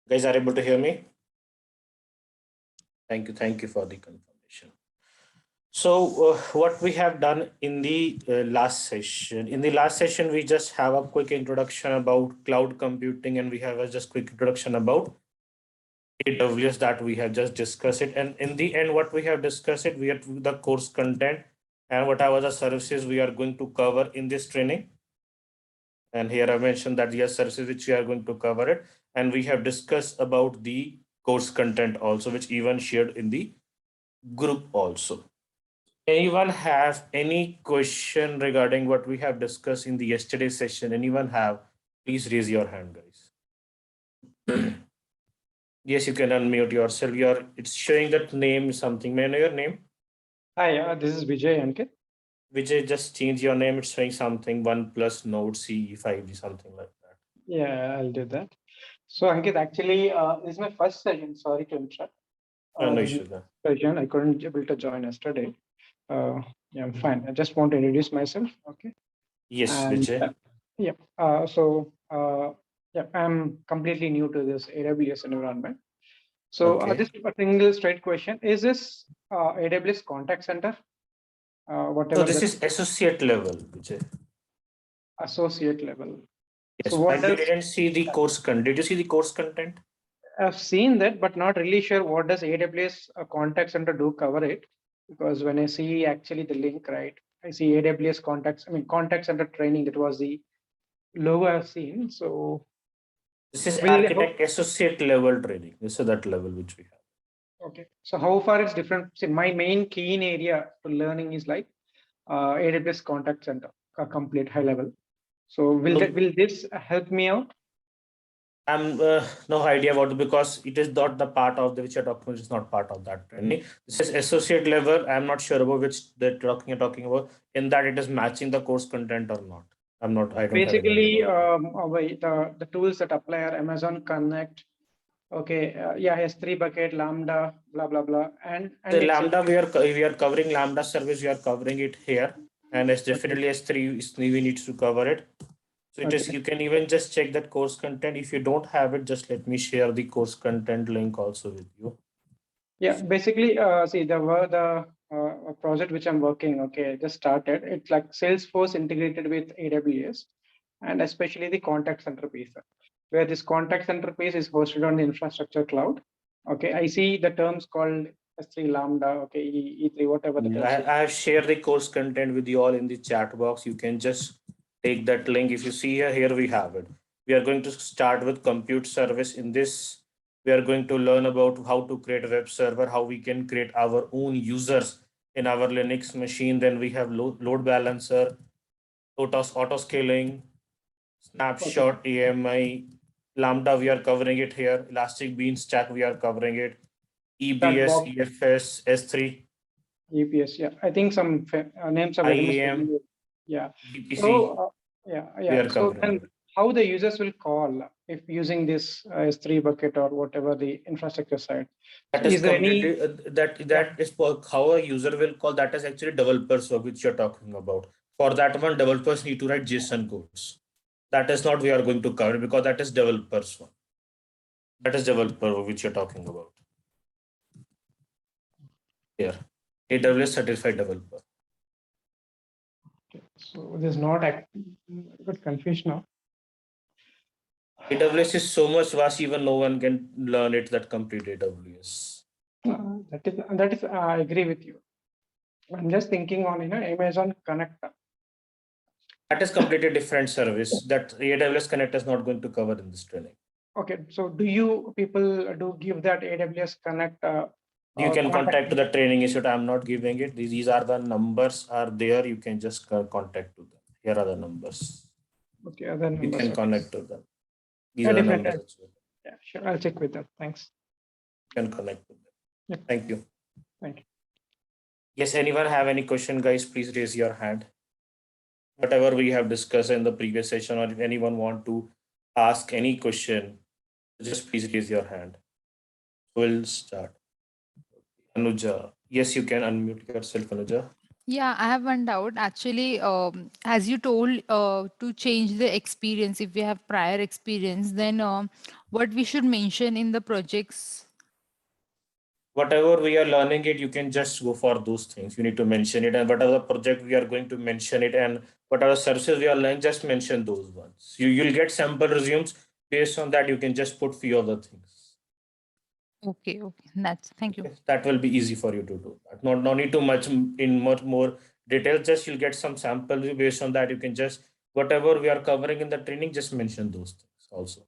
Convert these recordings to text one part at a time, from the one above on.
Guys are able to hear me? Thank you for the confirmation. So what we have done in the last session, we just have a quick introduction about cloud computing, and we have a just quick introduction about AWS that we have just discussed it. And in the end, what we have discussed it, we have the course content and what are the services we are going to cover in this training. And here I mentioned that the services which we are going to cover it, and we have discussed about the course content also, which even shared in the group also. Anyone have any question regarding what we have discussed in the yesterday session? Anyone have? Please raise your hand, guys. Yes, you can unmute yourself. It's showing that name something. May I know your name? Hi, this is Vijay Ankit. Vijay, just change your name. It's showing something 1+ node CE5, something like that. Yeah, I'll do that. So Ankit, actually, this is my first session. Sorry to interrupt. No issue there. Session. I couldn't able to join yesterday. Yeah, I'm fine. I just want to introduce myself. Okay. Yes, And, Vijay. yeah. Yeah, I'm completely new to this AWS environment. So Okay. just a single straight question: is this AWS contact center? Whatever. So this is associate level, Vijay. Associate level. Yes, So what you didn't see the course content. Did you see the course content? I've seen that, but not really sure what does AWS contact center do cover it. Because when I see actually the link, right, I see AWS contact center training. That was the logo I've seen. So this is architect associate level training. This is that level which we have. Okay. So how far it's different? See, my main keen area for learning is like AWS contact center, a complete high level. So will this help me out? I'm no idea about it because it is not the part of the which you're talking about. It's not part of that training. This is associate level. I'm not sure about which you're talking about. In that it is matching the course content or not. I'm not. I don't. Basically, the tools that apply are Amazon Connect. Okay. Yeah. S3 bucket, Lambda, blah blah blah, and the Lambda we are covering Lambda service. We are covering it here, and it's definitely S3. We need to cover it. So it is, you can even just check that course content. If you don't have it, just let me share the course content link also with you. Yeah, basically, see the project which I'm working, okay, just started. It's like Salesforce integrated with AWS, and especially the contact center piece, where this contact center piece is hosted on the infrastructure cloud. Okay, I see the terms called S3 Lambda, okay, E3, whatever the terms. I have shared the course content with you all in the chat box. You can just take that link. If you see here we have it. We are going to start with compute service. In this, we are going to learn about how to create a web server, how we can create our own users in our Linux machine. Then we have load balancer, auto scaling, snapshot, AMI, Lambda, we are covering it here. Elastic Beanstalk, we are covering it. EBS, EFS, S3. EBS, yeah. I think some names are very much. Yeah. VPC. So, yeah. So then how the users will call if using this S3 bucket or whatever the infrastructure side. That is completely that is how a user will call. That is actually developers work which you're talking about. For that one, developers need to write JSON codes. That is not we are going to cover because that is developers one. That is developer which you're talking about. Here, AWS certified developer. So there's not a good confusion now. AWS is so much vast, even no one can learn it that complete AWS. That is I agree with you. I'm just thinking on Amazon Connect. That is completely different service that AWS Connect is not going to cover in this training. Okay, so do people give that AWS Connect? You can contact to the training institute. I'm not giving it. These are the numbers are there. You can just contact to them. Here are the numbers. Okay, other numbers. You can connect to them. These are the numbers. Yeah, sure. I'll check with them. Thanks. You can connect with them. Yeah. Thank you. Thank you. Yes, anyone have any question, guys? Please raise your hand. Whatever we have discussed in the previous session, or if anyone want to ask any question, just please raise your hand. We'll start. Anuja. Yes, you can unmute yourself, Anuja. Yeah, I have one doubt. Actually, as you told, to change the experience, if we have prior experience, then what we should mention in the projects? Whatever we are learning it, you can just go for those things. You need to mention it, and whatever project we are going to mention it, and whatever services we are learning, just mention those ones. You'll get sample resumes. Based on that, you can just put few other things. Okay, okay. That's thank you. Okay, that will be easy for you to do. No need too much in much more detail. Just you'll get some samples. Based on that, you can just whatever we are covering in the training, just mention those things also.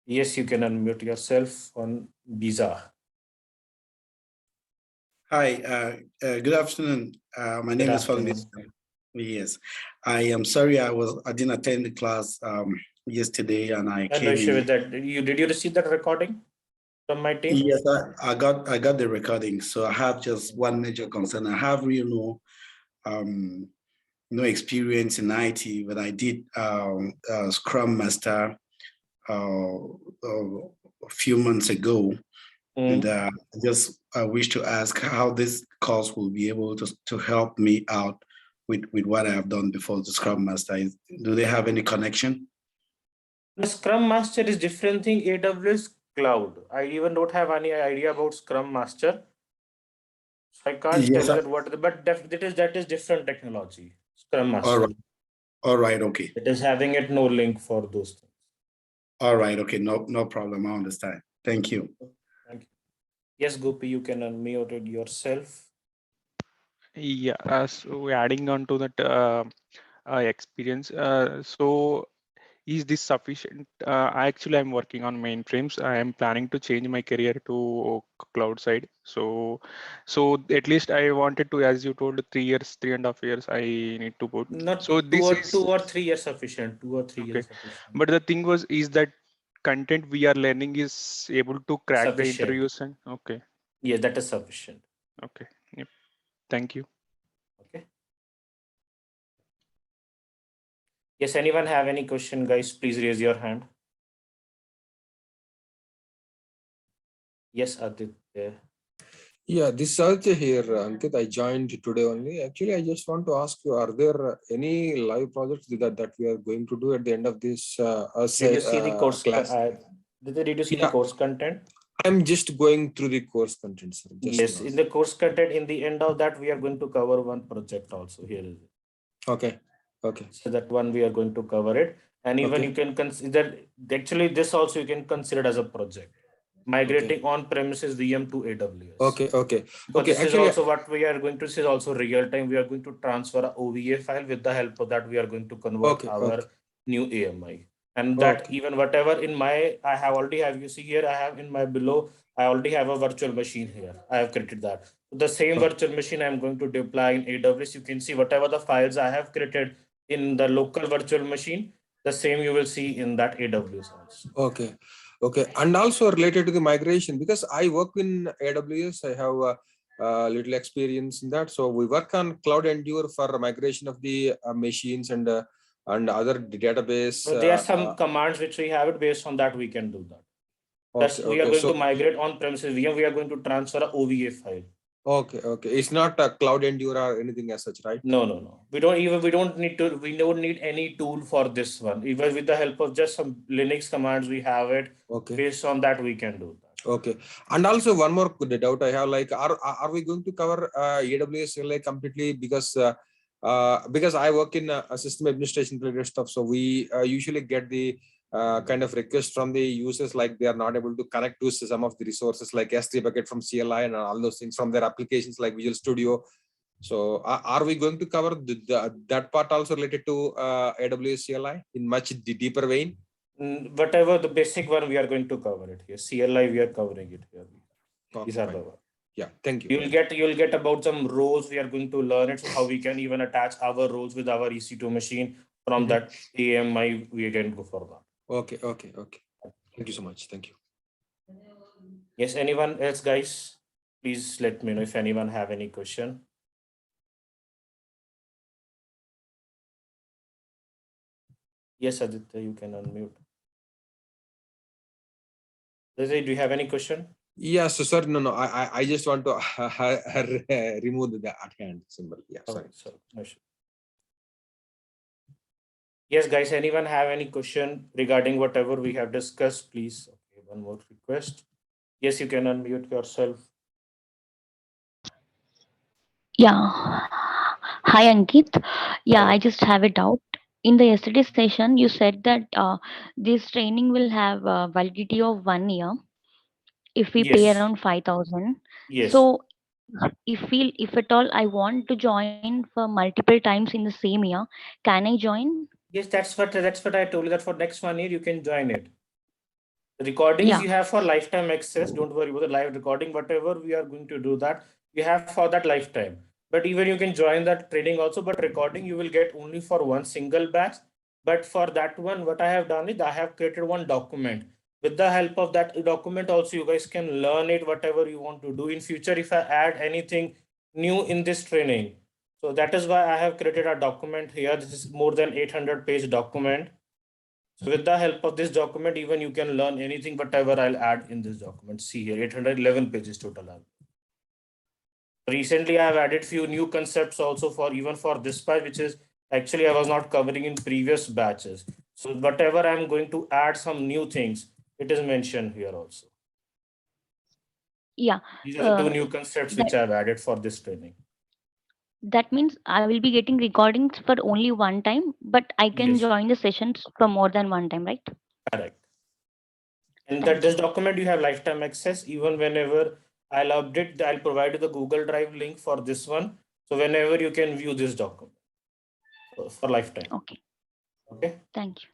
Yes, you can unmute yourself on visa. Hi, good afternoon. My Good name is Falun. afternoon. Yes, I am sorry I didn't attend the class yesterday, and I No came issue with in. that. Did you receive that recording from my team? Yes, I got the recording. So I have just one major concern. I have really no experience in IT, but I did Scrum Master a few months ago. And Mm. I just wish to ask how this course will be able to help me out with what I have done before the Scrum Master. Do they have any connection? The Scrum Master is different thing. AWS Cloud. I even don't have any idea about Scrum Master, so I can't tell Yes. you that what. But that is different technology. Scrum All Master. right. All right. Okay. It is having it no link for those things. All right. Okay. No problem. I understand. Thank you. Thank you. Yes, Gopi, you can unmute it yourself. Yeah, so adding on to that experience, so is this sufficient? Actually, I'm working on mainframes. I am planning to change my career to cloud side. So at least I wanted to, as you told, 3 years, 3.5 years, I need to put. Not So two this or is 2 or 3 years sufficient. 2 or 3 years okay. sufficient. But the thing was, is that content we are learning is able to crack the Sufficient. interviews and okay, Yeah, that is sufficient. okay. Yep. Thank you. Okay. Yes, anyone have any question, guys? Please raise your hand. Yes, Aditya. Yeah, this is Aditya here, Ankit. I joined today only. Actually, I just want to ask you, are there any live projects that we are going to do at the end of this Did you see the course? class? Did you see the Yeah, course content? I'm just going through the course content, sir. Just Yes, now. in the course content, in the end of that, we are going to cover one project also. Here is it. Okay, okay, So that one we are going to cover it, and even you okay, can consider actually this also you can consider as a project. okay, Migrating on premises VM to AWS. okay, okay, Because okay. this is Actually, also what we are going to see, is also real time. We are going to transfer a OVA file. With the help of that, we are going to convert okay, our okay, new AMI. And that okay, even whatever in my, I have already have, you see here, I have in my below, I already have a virtual machine here. I have created that. The same okay. virtual machine I'm going to deploy in AWS. You can see whatever the files I have created in the local virtual machine, the same you will see in that AWS also. Okay, okay, and also related to the migration, because I work in AWS, I have a little experience in that. So we work on Cloud Endure for migration of the machines and other database. So there are some commands which we have it, based on that we can do that. Okay, Just we are okay, going to so migrate on premises VM. We are going to transfer a OVA file. okay, okay, it's not a Cloud Endure or anything as such, right? No, no, no. We don't need any tool for this one. Even with the help of just some Linux commands, we have it. Okay, Based on that, we can do that. okay, and also one more doubt I have, like, are we going to cover AWS like completely? Because I work in system administration related stuff, so we usually get the kind of request from the users, like they are not able to connect to some of the resources like S3 bucket from CLI and all those things from their applications like Visual Studio. So are we going to cover that part also related to AWS CLI in much deeper vein? Whatever the basic one, we are going to cover it here. CLI, we are covering it here. These Okay, are fine. the one. Yeah, thank you. You'll get about some roles. We are going to learn it. So how we can even attach our roles with our EC2 machine. From that AMI, we can go for that. Okay, okay, okay. Thank you so much. Thank you. Yes, anyone else, guys? Please let me know if anyone have any question. Yes, Aditya, you can unmute. Lizzie, do you have any question? Yes, sir. No. I just want to remove the @ symbol. Yeah, sorry. Okay, so no issue. Yes, guys, anyone have any question regarding whatever we have discussed, please? Okay, one more request. Yes, you can unmute yourself. Yeah. Hi, Ankit. Yeah, Hi. I just have a doubt. In the yesterday's session, you said that this training will have a validity of 1 year if we pay Yes, around 5,000. yes. So if at all I want to join for multiple times in the same year, can I join? Yes, that's what I told you, that for next 1 year you can join it. Recordings Yeah. you have for lifetime access. Don't worry about the live recording. Whatever we are going to do, that you have for that lifetime. But even you can join that training also, but recording you will get only for one single batch. But for that one, what I have done is I have created one document. With the help of that document also, you guys can learn it, whatever you want to do in future. If I add anything new in this training, so that is why I have created a document here. This is more than 800-page document. So with the help of this document, even you can learn anything, whatever I'll add in this document. See here, 811 pages total. Recently, I have added few new concepts also for even for this batch, which is actually I was not covering in previous batches. So whatever I'm going to add some new things, it is mentioned here also. Yeah. These are the two new concepts That which I've added for this training. that means I will be getting recordings for only one time, but I can Yes, join the sessions for more than one time, right? correct. And that Thank this you. document you have lifetime access. Even whenever I'll update, I'll provide you the Google Drive link for this one. So whenever you can view this document for lifetime. Okay. Okay. Thank you.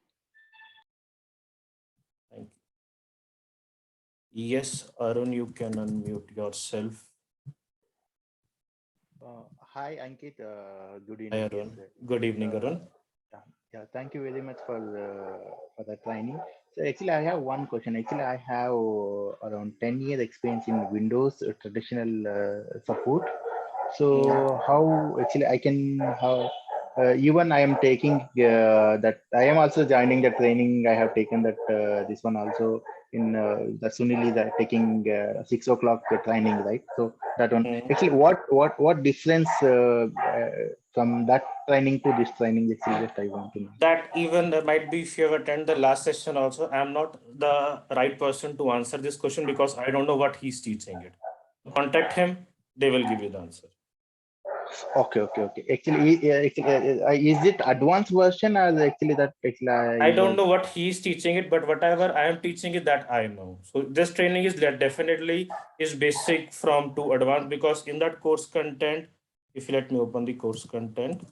Thank you. Yes, Arun, you can unmute yourself. Hi, Ankit. Good Hi, evening. Yes, Arun. sir. Good evening, Uh, Arun. yeah. Thank you very much for the training. So actually, I have one question. Actually, I have around 10 years experience in Windows traditional support. So how actually I can how even I am taking that I am also joining the training. I have taken that this one also in the Sunil is taking 6 o'clock training, right? So that one Mm. actually what difference from that training to this training actually that I want to know. That even there might be if you have attended the last session also, I'm not the right person to answer this question because I don't know what he's teaching it. Contact him, they will give you the answer. Okay. Actually, is it advanced version or actually that actually I I don't was know what he's teaching it, but whatever I am teaching it, that I know. So this training is definitely is basic from to advanced, because in that course content, if you let me open the course content,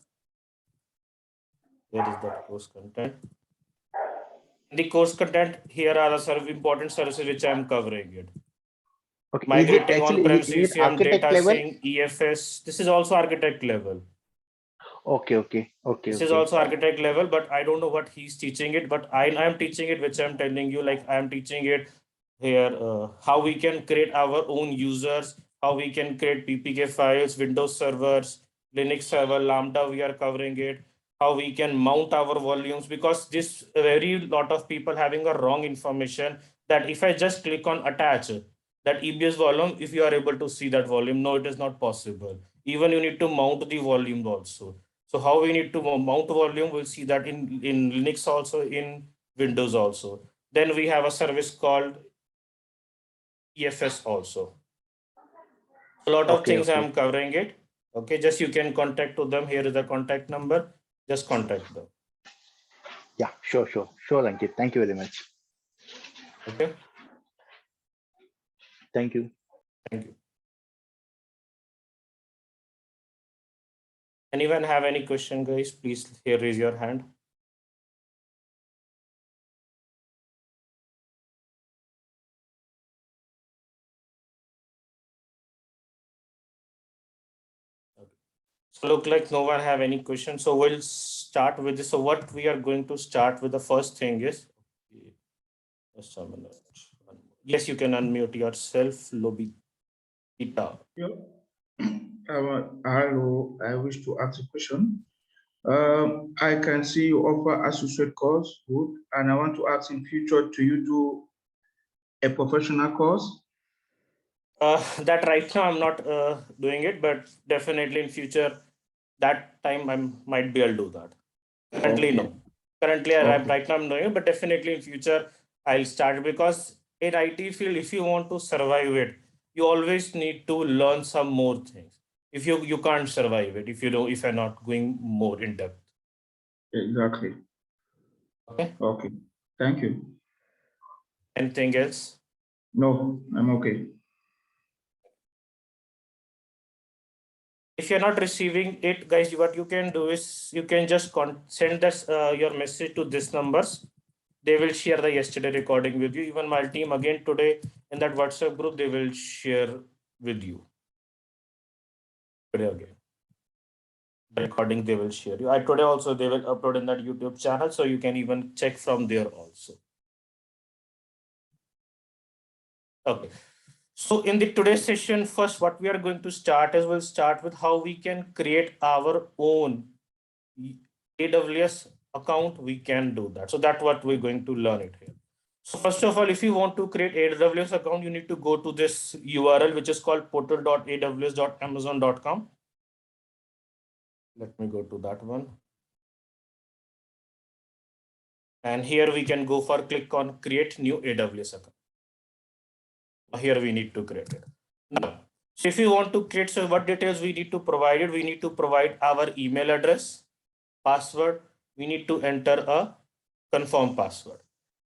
where is that course content? In the course content, here are the important services which I am covering it. okay. Is it Migrating actually on-prem is it CCM, architect data level? sync, EFS. This is also architect level. Okay. This is also architect level, but I don't know what he's teaching it, but I am teaching it, which I'm telling you, like I'm teaching it here, how we can create our own users, how we can create PPK files, Windows servers, Linux server, Lambda, we are covering it, how we can mount our volumes, because this very lot of people having a wrong information that if I just click on attach that EBS volume, if you are able to see that volume, no, it is not possible. Even you need to mount the volume also. So how we need to mount volume, we'll see that in Linux also, in Windows also. Then we have a service called EFS also. A lot of things Okay. I'm covering it. Okay, just you can contact to them. Here is the contact number. Just contact them. Yeah, sure, Ankit. Thank you very much. Okay, Thank you. thank you. Anyone have any question, guys? Please here raise your hand. So look like no one have any questions. So we'll start with this. So what we are going to start with, the first thing is, just a minute. Yes, you can unmute yourself, Lobby. Yeah. Hello, I wish to ask a question. I can see you offer associate course, good, and I want to ask in future, do you do a professional course? That right now I'm not doing it, but definitely in future, that time might be I'll do that. Currently, Okay. no. Currently, Okay. right now I'm doing it, but definitely in future I'll start, because in IT field, if you want to survive it, you always need to learn some more things. If you can't survive it if you're not going more in depth. Exactly. Okay. Okay. Thank you. Anything else? No, I'm okay. If you're not receiving it, guys, what you can do is you can just send us your message to this numbers. They will share the yesterday recording with you. Even my team again today in that WhatsApp group, they will share with you today again. The recording they will share you. Today also they will upload in that YouTube channel, so you can even check from there also. Okay. So in the today's session, first what we are going to start is we'll start with how we can create our own AWS account. We can do that. So that's what we're going to learn it here. So first of all, if you want to create AWS account, you need to go to this URL, which is called portal.aws.amazon.com. Let me go to that one. And here we can go for click on create new AWS account. Here we need to create it. Now, so if you want to create, so what details we need to provide it? We need to provide our email address, password. We need to enter a confirm password.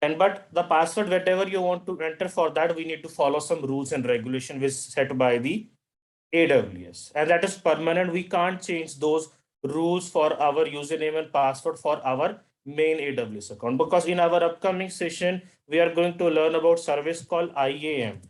And but the password, whatever you want to enter, for that, we need to follow some rules and regulation which set by the AWS. And that is permanent. We can't change those rules for our username and password for our main AWS account, because in our upcoming session, we are going to learn about service called IAM.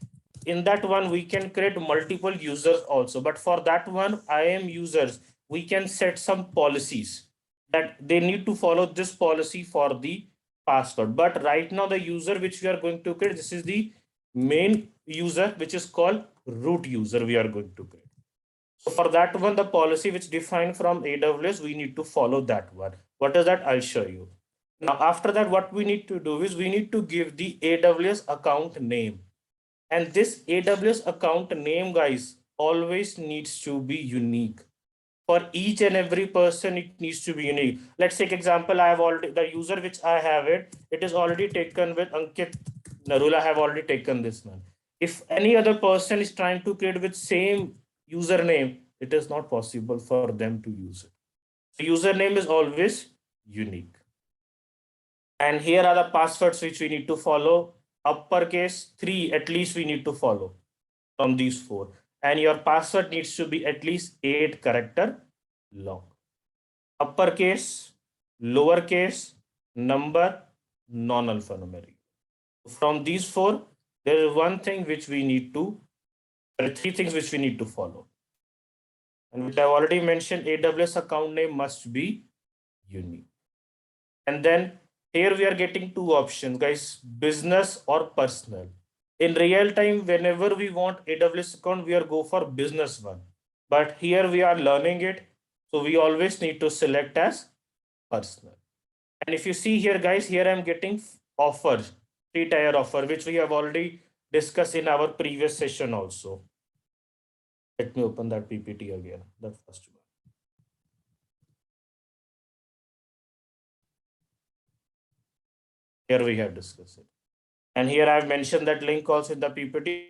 In that one, we can create multiple users also. But for that one, IAM users, we can set some policies that they need to follow this policy for the password. But right now, the user which we are going to create, this is the main user, which is called root user we are going to create. So for that one, the policy which defined from AWS, we need to follow that one. What is that? I'll show you. Now, after that, what we need to do is we need to give the AWS account name. And this AWS account name, guys, always needs to be unique. For each and every person, it needs to be unique. Let's take example, I have already, the user which I have it is already taken with Ankit Narula. I have already taken this one. If any other person is trying to create with same username, it is not possible for them to use it. So username is always unique. And here are the passwords which we need to follow. Uppercase 3, at least we need to follow from these 4. And your password needs to be at least 8 character long. Uppercase, lowercase, number, non-alphanumeric. From these 4, there is one thing which we need to, there are 3 things which we need to follow. And which I already mentioned, AWS account name must be unique. And then here we are getting 2 options, guys, business or personal. In real time, whenever we want AWS account, we are go for business one. But here we are learning it. So we always need to select as personal. And if you see here, guys, here I'm getting offers, 3-tier offer, which we have already discussed in our previous session also. Let me open that PPT again, the first one. Here we have discussed it. And here I've mentioned that link also in the PPT.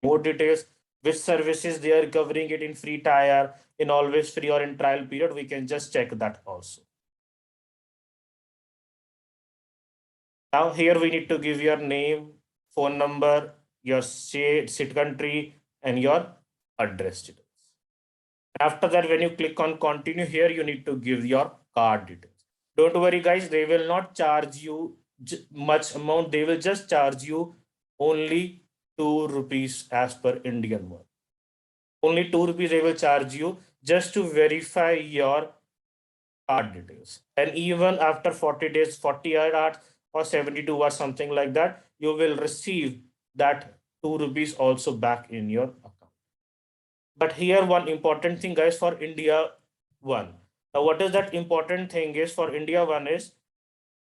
More details, which services they are covering it in free tier, in always free or in trial period. We can just check that also. Now here we need to give your name, phone number, your state, country, and your address details. After that, when you click on continue here, you need to give your card details. Don't worry, guys, they will not charge you much amount. They will just charge you only 2 rupees as per Indian one. Only 2 rupees they will charge you just to verify your card details. And even after 40 days, 40 hours or 72 hours, something like that, you will receive that 2 rupees also back in your account. But here one important thing, guys, for India one. Now, what is that important thing is for India one is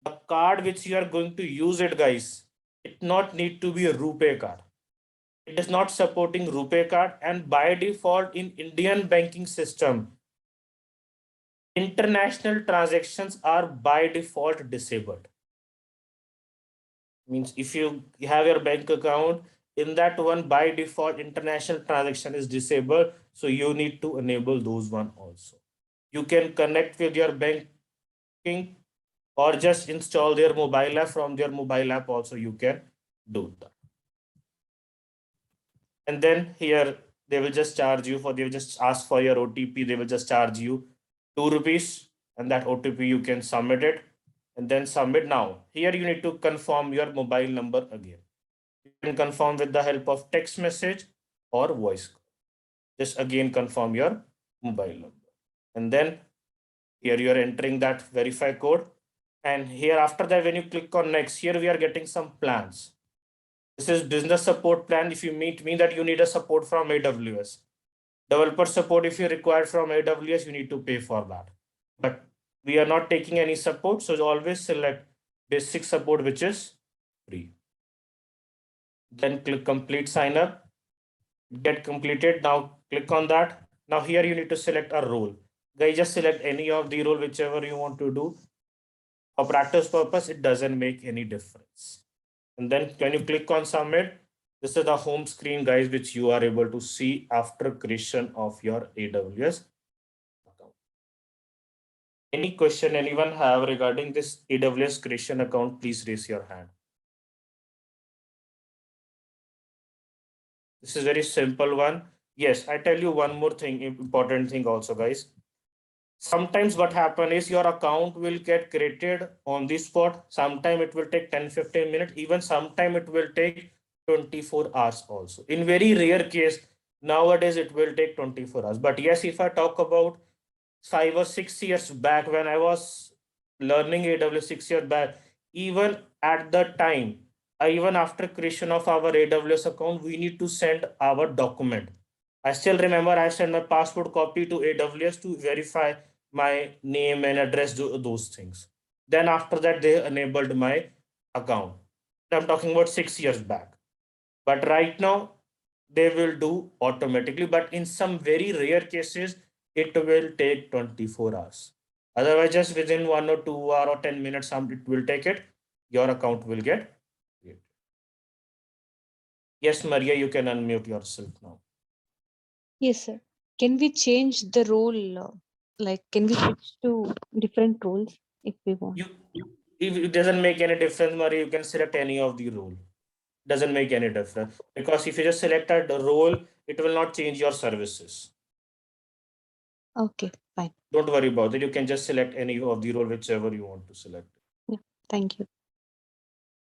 the card which you are going to use it, guys. It not need to be a RuPay card. It is not supporting RuPay card, and by default in Indian banking system, international transactions are by default disabled. Means if you have your bank account, in that one by default international transaction is disabled, so you need to enable those one also. You can connect with your banking or just install their mobile app. From their mobile app also you can do that. And then here they will just charge you for, they will just ask for your OTP. They will just charge you 2 rupees, and that OTP you can submit it and then submit. Now here you need to confirm your mobile number again. You can confirm with the help of text message or voice call. Just again confirm your mobile number, and then here you are entering that verify code. And here after that, when you click on next, here we are getting some plans. This is business support plan. If you meet me that you need a support from AWS. Developer support, if you require from AWS, you need to pay for that. But we are not taking any support, so always select basic support, which is free. Then click complete sign up, get completed. Now click on that. Now here you need to select a role. Guys, just select any of the role, whichever you want to do. For practice purpose, it doesn't make any difference. And then when you click on submit, this is the home screen, guys, which you are able to see after creation of your AWS account. Any question anyone have regarding this AWS creation account, please raise your hand. This is very simple one. Yes, I tell you one more thing, important thing also, guys. Sometimes what happen is your account will get created on the spot. Sometime it will take 10-15 minutes. Even sometime it will take 24 hours also. In very rare case, nowadays it will take 24 hours. But yes, if I talk about 5 or 6 years back when I was learning AWS 6 years back, even at the time, even after creation of our AWS account, we need to send our document. I still remember I sent my passport copy to AWS to verify my name and address, those things. Then after that, they enabled my account. I'm talking about 6 years back. But right now, they will do automatically. But in some very rare cases, it will take 24 hours. Otherwise, just within 1 or 2 hours or 10 minutes, it will take it. Your account will get created. Yes, Maria, you can unmute yourself now. Yes, sir. Can we change the role? Like, can we switch to different roles if we want? If it doesn't make any difference, Maria, you can select any of the role. Doesn't make any difference, because if you just select a role, it will not change your services. Okay, fine. Don't worry about it. You can just select any of the role, whichever you want to select. Yeah, thank you.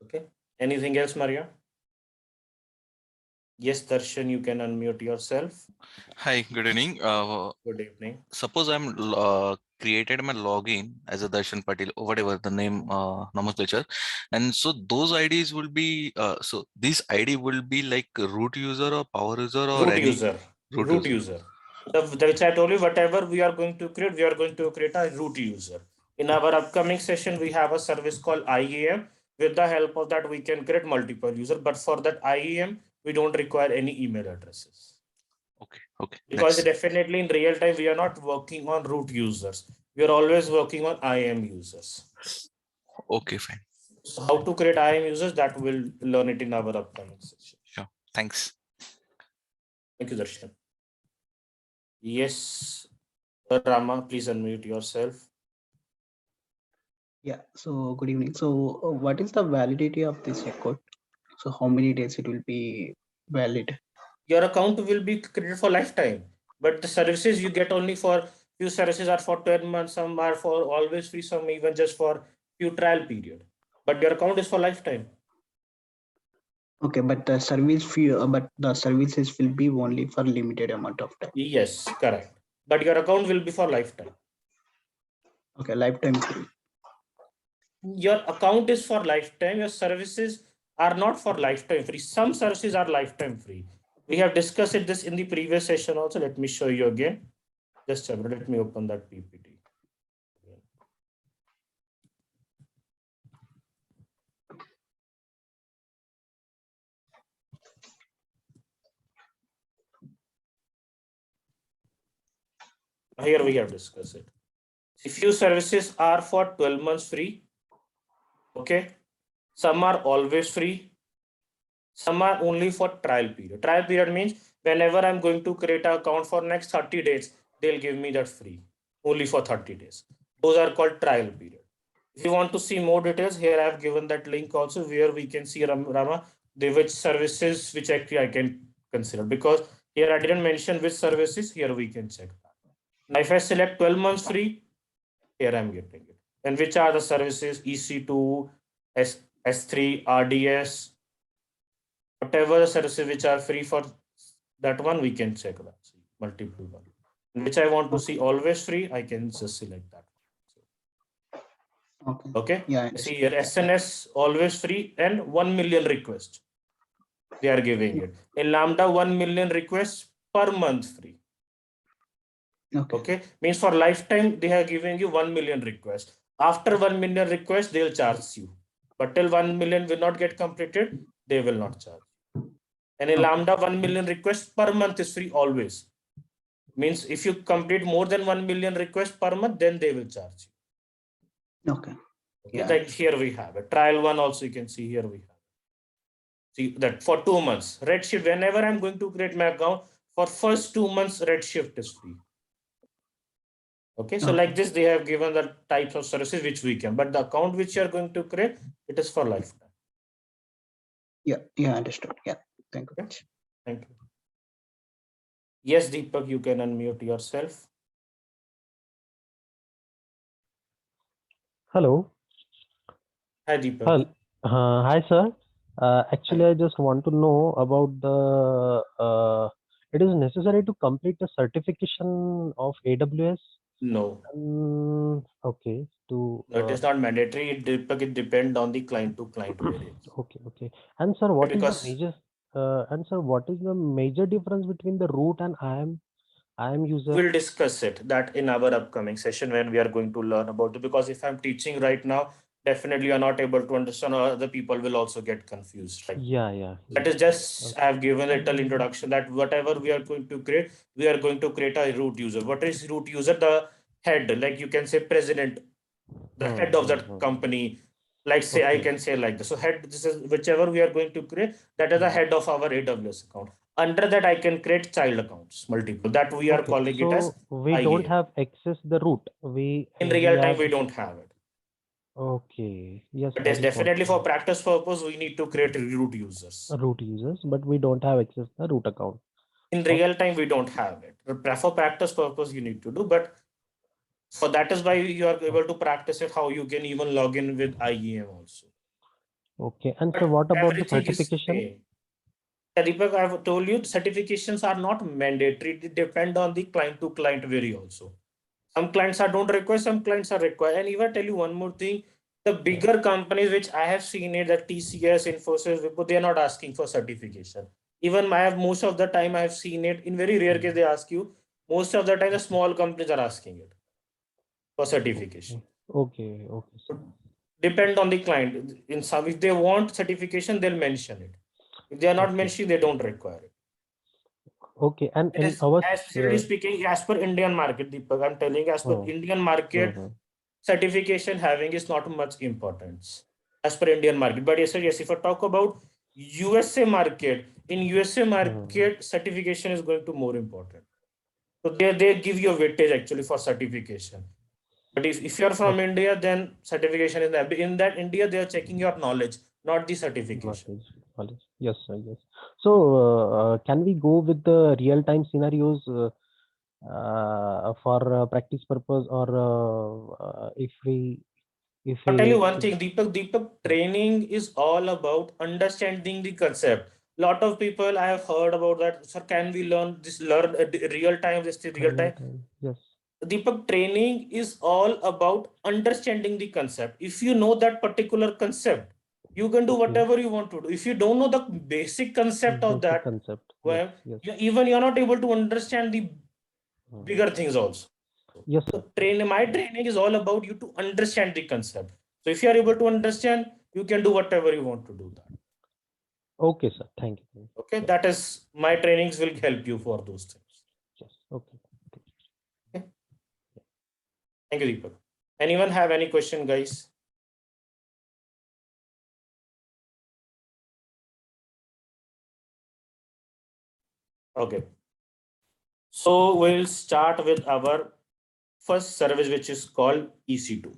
Okay. Anything else, Maria? Yes, Darshan, you can unmute yourself. Hi, good evening. Good evening. Suppose I'm created my login as a Darshan Patil, or whatever the name nomenclature, and so those IDs will be so this ID will be like root user or power user or Root any user. root user. Which I told you, whatever we are going to create, we are going to create a root user. In our upcoming session, we have a service called IAM. With the help of that, we can create multiple users. But for that IAM, we don't require any email addresses. Okay. Okay. Because Next. definitely in real time, we are not working on root users. We are always working on IAM users. Okay, fine. So how to create IAM users, that we'll learn it in our upcoming session. Sure. Thanks. Thank you, Darshan. Yes, Rama, please unmute yourself. Yeah, so good evening. So what is the validity of this record? So how many days it will be valid? Your account will be created for lifetime, but the services you get only for few services are for 12 months, some are for always free, some even just for few trial period. But your account is for lifetime. Okay, but the service fee, but the services will be only for limited amount of time. Yes, correct. But your account will be for lifetime. Okay, lifetime free. Your account is for lifetime. Your services are not for lifetime free. Some services are lifetime free. We have discussed this in the previous session also. Let me show you again. Just a minute. Let me open that PPT. Here we have discussed it. A few services are for 12 months free. Okay. Some are always free. Some are only for trial period. Trial period means whenever I'm going to create an account for next 30 days, they'll give me that free, only for 30 days. Those are called trial period. If you want to see more details, here I have given that link also where we can see Rama, the which services which actually I can consider, because here I didn't mention which services, here we can check that. Now if I select 12 months free, here I'm getting it. And which are the services? EC2, S3, RDS, whatever the services which are free for that one, we can check that. See, multiple one. Which I want to see always free, I can just select that. Okay. Okay. Yeah. See here, SNS always free and 1 million requests. They are giving it. In Lambda, 1 million requests per month free. Okay. Means for lifetime, they are giving you 1 million requests. After 1 million requests, they'll charge you. But till 1 million will not get completed, they will not charge. And in Lambda, 1 million requests per month is free always. Means if you complete more than 1 million requests per month, then they will charge you. Okay. Okay, like here we have a trial one also, you can see here we have. See that for 2 months, Redshift, whenever I'm going to create my account, for first 2 months, Redshift is free. Okay, so like this, they have given the types of services which we can, but the account which you are going to create, it is for lifetime. Yeah, understood. Yeah, thank you. Thank you. Yes, Deepak, you can unmute yourself. Hello. Hi, Deepak. Hi, sir. Actually, I just want to know about the. It is necessary to complete the certification of AWS. No. Okay. No, it is not mandatory. It depends on the client to client variance. Okay. And sir, what is Because the major? What is the major difference between the root and IAM user? we'll discuss it that in our upcoming session when we are going to learn about it. Because if I'm teaching right now, definitely you're not able to understand, or other people will also get confused. Right? Yeah. That is just I have given a little introduction that whatever we are going to create, we are going to create a root user. What is root user? The head, like you can say president, the head of that company. Like say I can say like this. So head, this is whichever we are going to create, that is the head of our AWS account. Under that, I can create child accounts, multiple, that we are calling it as we don't IAM. have access the root. In real time, we don't have it. Okay. Yes. But yes, definitely for practice purpose, we need to create root users. Root users, but we don't have access the root account. In real time, we don't have it. For practice purpose, you need to do, but for that is why you are able to practice it, how you can even log in with IAM also. Okay. And so what about the certification? Deepak, I have told you certifications are not mandatory. They depend on the client to client vary also. Some clients are don't require, some clients are required. And even tell you one more thing, the bigger companies which I have seen it, that TCS, Infosys, Wipro, they are not asking for certification. Even I have most of the time I have seen it. In very rare case they ask you. Most of the time the small companies are asking it for certification. Okay. Depend on the client. In some, if they want certification, they'll mention it. If they are not mentioning, they don't require it. Okay. And It is, as seriously speaking, as per Indian market, Deepak, I'm telling, as per Indian market, certification having is not much importance as per Indian market. But yes, if I talk about USA market, in USA market, certification is going to more important. So they give you a weightage actually for certification. But if you're from India, then certification is there. In that India, they are checking your knowledge, not the certification. Knowledge. Yes, sir. Yes. So can we go with the real-time scenarios for practice purpose, or I'll tell you one thing, Deepak, training is all about understanding the concept. Lot of people I have heard about that. Sir, can we learn real time? Yes. Deepak, training is all about understanding the concept. If you know that particular concept, you can do whatever you want to do. If you don't know the basic concept of that, well, even you're not able to understand the bigger things also. Yes. So my training is all about you to understand the concept. So if you are able to understand, you can do whatever you want to do that. Okay, sir. Thank you. Okay, that is my trainings will help you for those things. Yes. Okay. Thank you, Deepak. Anyone have any question, guys? Okay. So we'll start with our first service, which is called EC2.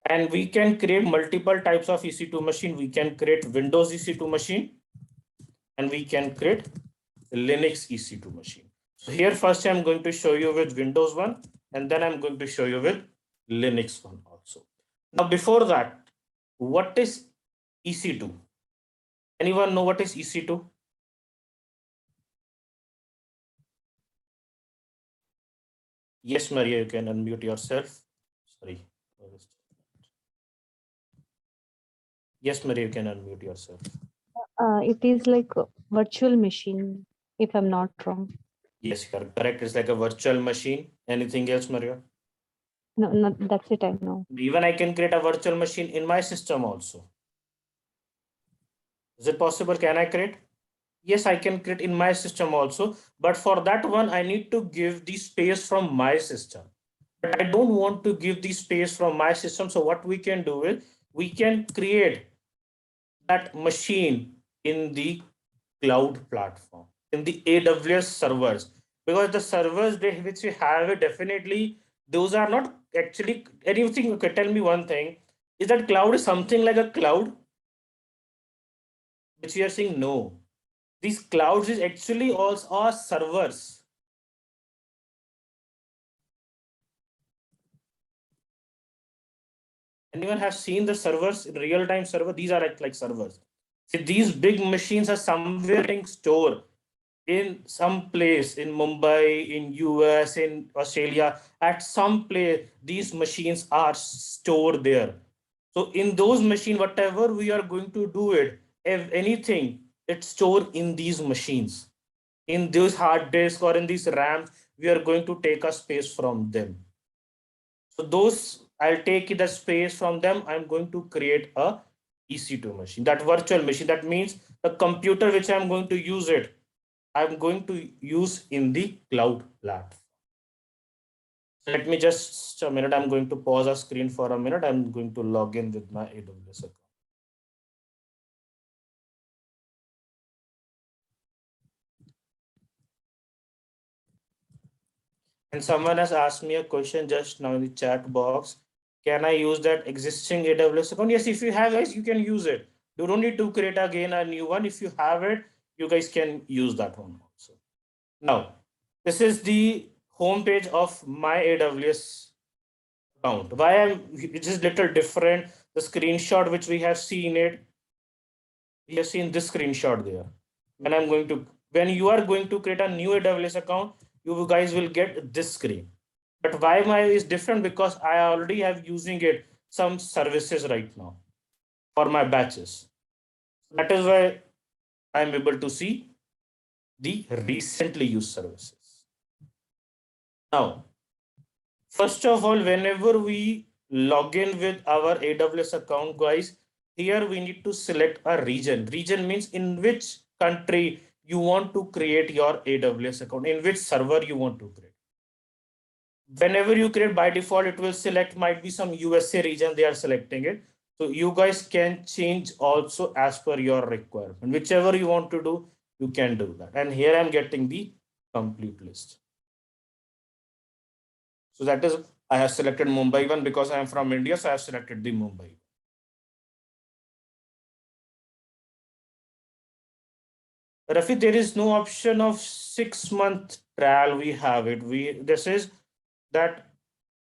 And we can create multiple types of EC2 machine. We can create Windows EC2 machine, and we can create Linux EC2 machine. So here first I'm going to show you with Windows one, and then I'm going to show you with Linux one also. Now before that, what is EC2? Anyone know what is EC2? Yes, Maria, you can unmute yourself. Sorry. Yes, Maria, you can unmute yourself. It is like a virtual machine, if I'm not wrong. Yes, you are correct. It's like a virtual machine. Anything else, Maria? No, that's it. I know. Even I can create a virtual machine in my system also. Is it possible? Can I create? Yes, I can create in my system also. But for that one, I need to give the space from my system. But I don't want to give the space from my system. So what we can do is we can create that machine in the cloud platform, in the AWS servers, because the servers which we have it, definitely those are not actually anything. Okay, tell me one thing, is that cloud is something like a cloud which we are saying? No, these clouds is actually also are servers. Anyone have seen the servers in real-time server? These are like servers. See, these big machines are somewhere being stored in some place in Mumbai, in US, in Australia. At some place, these machines are stored there. So in those machines, whatever we are going to do it, if anything, it's stored in these machines. In those hard disks or in these RAMs, we are going to take a space from them. So those, I'll take the space from them. I'm going to create a EC2 machine, that virtual machine. That means the computer which I'm going to use it, I'm going to use in the cloud platform. So let me just a minute. I'm going to pause our screen for a minute. I'm going to log in with my AWS account. And someone has asked me a question just now in the chat box. Can I use that existing AWS account? Yes, if you have it, you can use it. You don't need to create again a new one. If you have it, you guys can use that one also. Now, this is the homepage of my AWS account. It is little different. The screenshot which we have seen it, we have seen this screenshot there. When you are going to create a new AWS account, you guys will get this screen. But why my is different? Because I already have using it some services right now for my batches. That is why I'm able to see the recently used services. Now, first of all, whenever we log in with our AWS account, guys, here we need to select a region. Region means in which country you want to create your AWS account, in which server you want to create. Whenever you create, by default, it will select, might be some USA region, they are selecting it. So you guys can change also as per your requirement. Whichever you want to do, you can do that. And here I'm getting the complete list. So that is, I have selected Mumbai one because I am from India, so I have selected the Mumbai. Rafi, there is no option of 6-month trial. We have it. This is that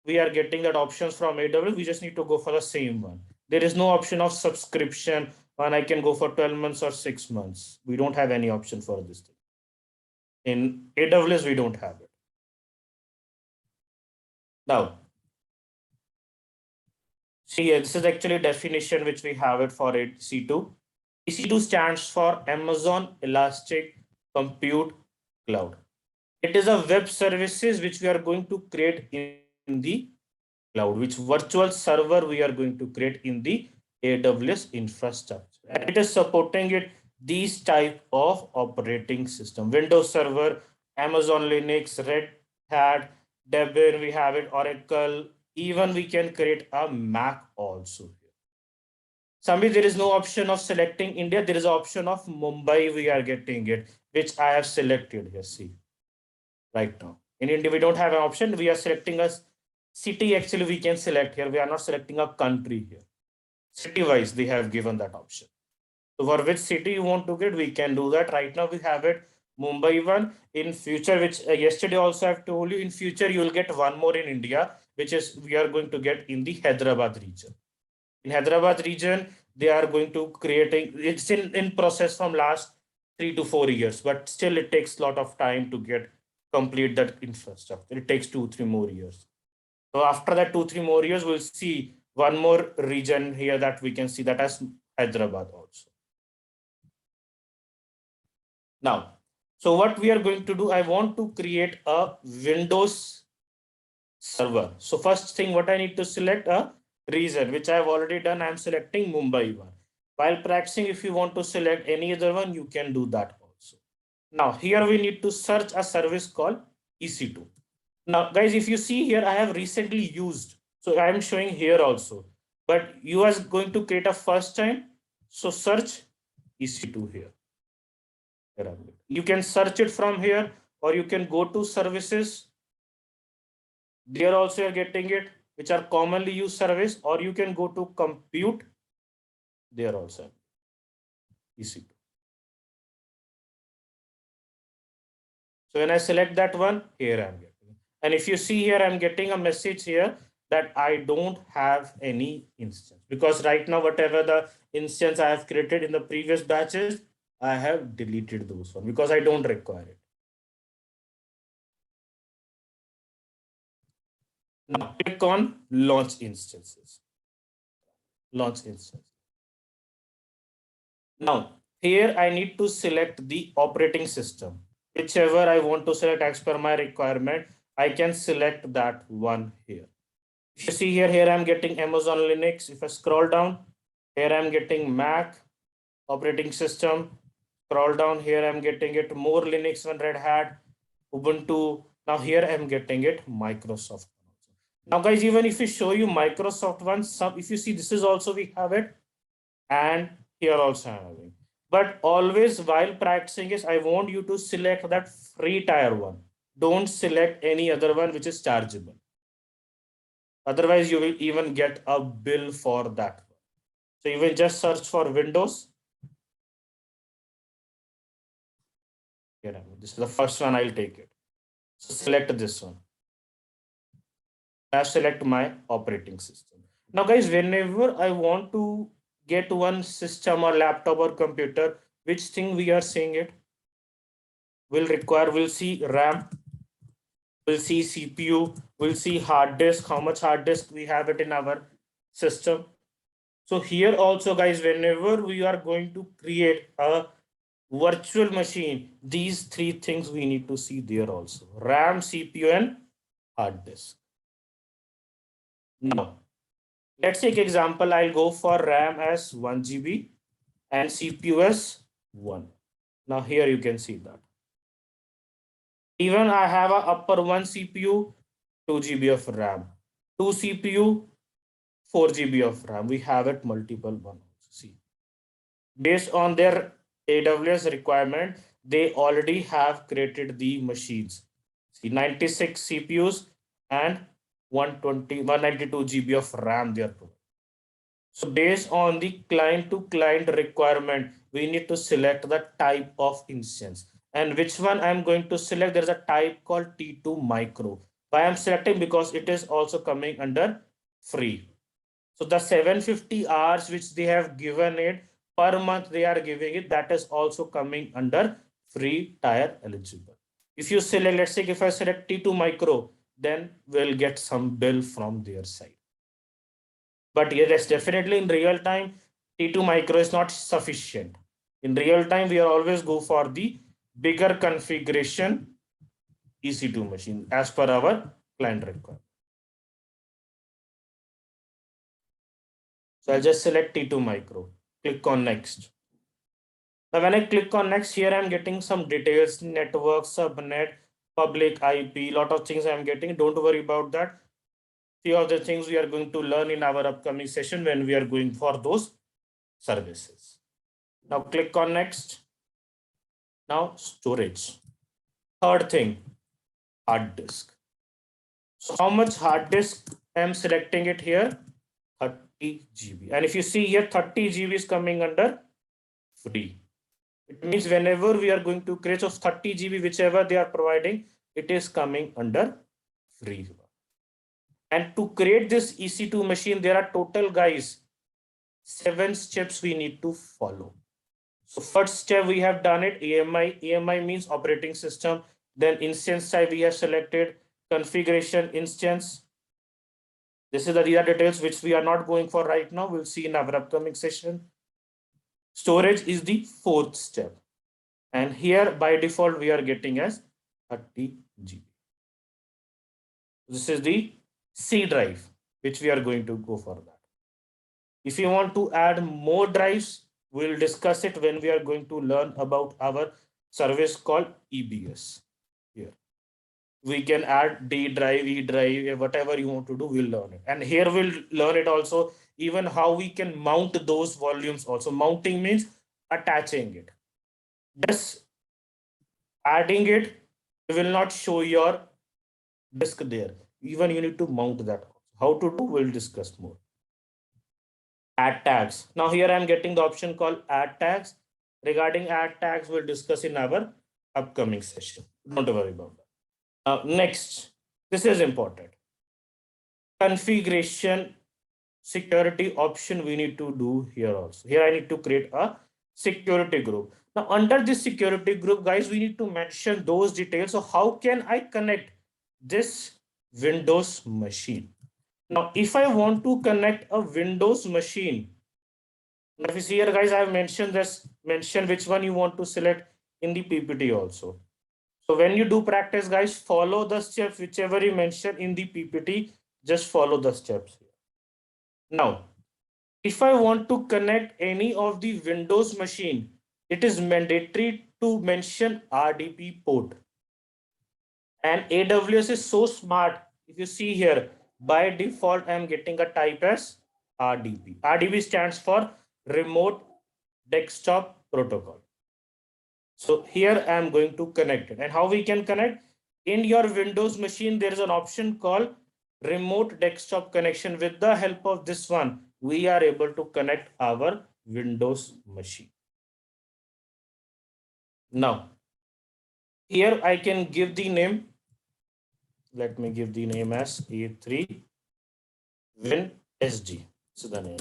we are getting that options from AWS. We just need to go for the same one. There is no option of subscription and I can go for 12 months or 6 months. We don't have any option for this thing. In AWS, we don't have it. Now, see, this is actually definition which we have it for EC2. EC2 stands for Amazon Elastic Compute Cloud. It is a web services which we are going to create in the cloud, which virtual server we are going to create in the AWS infrastructure. And it is supporting it these type of operating system: Windows Server, Amazon Linux, Red Hat, Debian, we have it, Oracle, even we can create a Mac also. Sambi, there is no option of selecting India. There is an option of Mumbai. We are getting it, which I have selected here. See, right now in India, we don't have an option. We are selecting a city. Actually, we can select here. We are not selecting a country here. City wise, they have given that option. So for which city you want to get, we can do that. Right now, we have it Mumbai one. In future, which yesterday also I've told you, in future, you will get one more in India, which is we are going to get in the Hyderabad region. In Hyderabad region, they are going to creating, it's in process from last 3 to 4 years, but still it takes a lot of time to get complete that infrastructure. It takes 2-3 more years. So after that 2-3 more years, we'll see one more region here that we can see that as Hyderabad also. Now, so what we are going to do, I want to create a Windows server. So first thing, what I need to select a region, which I've already done. I'm selecting Mumbai one. While practicing, if you want to select any other one, you can do that also. Now here we need to search a service called EC2. Now guys, if you see here, I have recently used, so I am showing here also, but you are going to create a first time. So search EC2 here. You can search it from here, or you can go to services. There also you're getting it, which are commonly used service, or you can go to compute. There also EC2. So when I select that one, here I'm getting. And if you see here, I'm getting a message here that I don't have any instance, because right now, whatever the instance I have created in the previous batches, I have deleted those one because I don't require it. Now click on launch instances. Launch instance. Now here I need to select the operating system. Whichever I want to select as per my requirement, I can select that one here. If you see here I'm getting Amazon Linux. If I scroll down, here I'm getting Mac operating system. Scroll down, here I'm getting it more Linux one, Red Hat, Ubuntu. Now here I'm getting it Microsoft. Now guys, even if we show you Microsoft one, if you see, this is also we have it, and here also I'm having. But always while practicing is, I want you to select that free tier one. Don't select any other one which is chargeable. Otherwise, you will even get a bill for that one. So you will just search for Windows. Here, this is the first one, I'll take it. So select this one. I select my operating system. Now guys, whenever I want to get one system or laptop or computer, which thing we are seeing it will require, we'll see RAM, we'll see CPU, we'll see hard disk, how much hard disk we have it in our system. So here also guys, whenever we are going to create a virtual machine, these three things we need to see there also: RAM, CPU, and hard disk. Now, let's take example. I'll go for RAM as 1 GB and CPU as 1. Now here you can see that. Even I have a upper 1 CPU, 2 GB of RAM, 2 CPU, 4 GB of RAM. We have it multiple one. See, based on their AWS requirement, they already have created the machines. See, 96 CPUs and 192 GB of RAM there. So based on the client to client requirement, we need to select the type of instance. And which one I'm going to select? There's a type called T2 Micro. Why I'm selecting? Because it is also coming under free. So the 750 hours which they have given it per month, they are giving it, that is also coming under free tier eligible. If you select, let's say if I select T2 Micro, then we'll get some bill from their side. But yes, definitely in real time, T2 Micro is not sufficient. In real time, we are always go for the bigger configuration EC2 machine as per our client requirement. So I'll just select T2 Micro, click on next. Now when I click on next, here I'm getting some details: network, subnet, public IP, lot of things I'm getting. Don't worry about that. Few of the things we are going to learn in our upcoming session when we are going for those services. Now click on next. Now storage. Third thing, hard disk. So how much hard disk I'm selecting it here? 30 GB. And if you see here, 30 GB is coming under free. It means whenever we are going to create of 30 GB, whichever they are providing, it is coming under free. And to create this EC2 machine, there are total, guys, 7 steps we need to follow. So first step we have done it, AMI. AMI means operating system. Then instance type we have selected, configuration instance. These are the details which we are not going for right now. We'll see in our upcoming session. Storage is the fourth step. And here by default, we are getting as 30 GB. This is the C drive, which we are going to go for that. If you want to add more drives, we'll discuss it when we are going to learn about our service called EBS. Here, we can add D drive, E drive, whatever you want to do, we'll learn it. And here we'll learn it also, even how we can mount those volumes also. Mounting means attaching it. Just adding it will not show your disk there. Even you need to mount that. How to do, we'll discuss more. Add tags. Now here I'm getting the option called add tags. Regarding add tags, we'll discuss in our upcoming session. Don't worry about that. Next, this is important. Configuration security option we need to do here also. Here I need to create a security group. Now under this security group, guys, we need to mention those details. So how can I connect this Windows machine? Now, if I want to connect a Windows machine, if you see here, guys, I have mentioned which one you want to select in the PPT also. So when you do practice, guys, follow the steps, whichever you mention in the PPT, just follow the steps here. Now, if I want to connect any of the Windows machine, it is mandatory to mention RDP port. And AWS is so smart. If you see here, by default, I'm getting a type as RDP. RDP stands for Remote Desktop Protocol. So here I'm going to connect it. And how we can connect? In your Windows machine, there is an option called Remote Desktop Connection. With the help of this one, we are able to connect our Windows machine. Now, here I can give the name. Let me give the name as A3 Win SG. This is the name.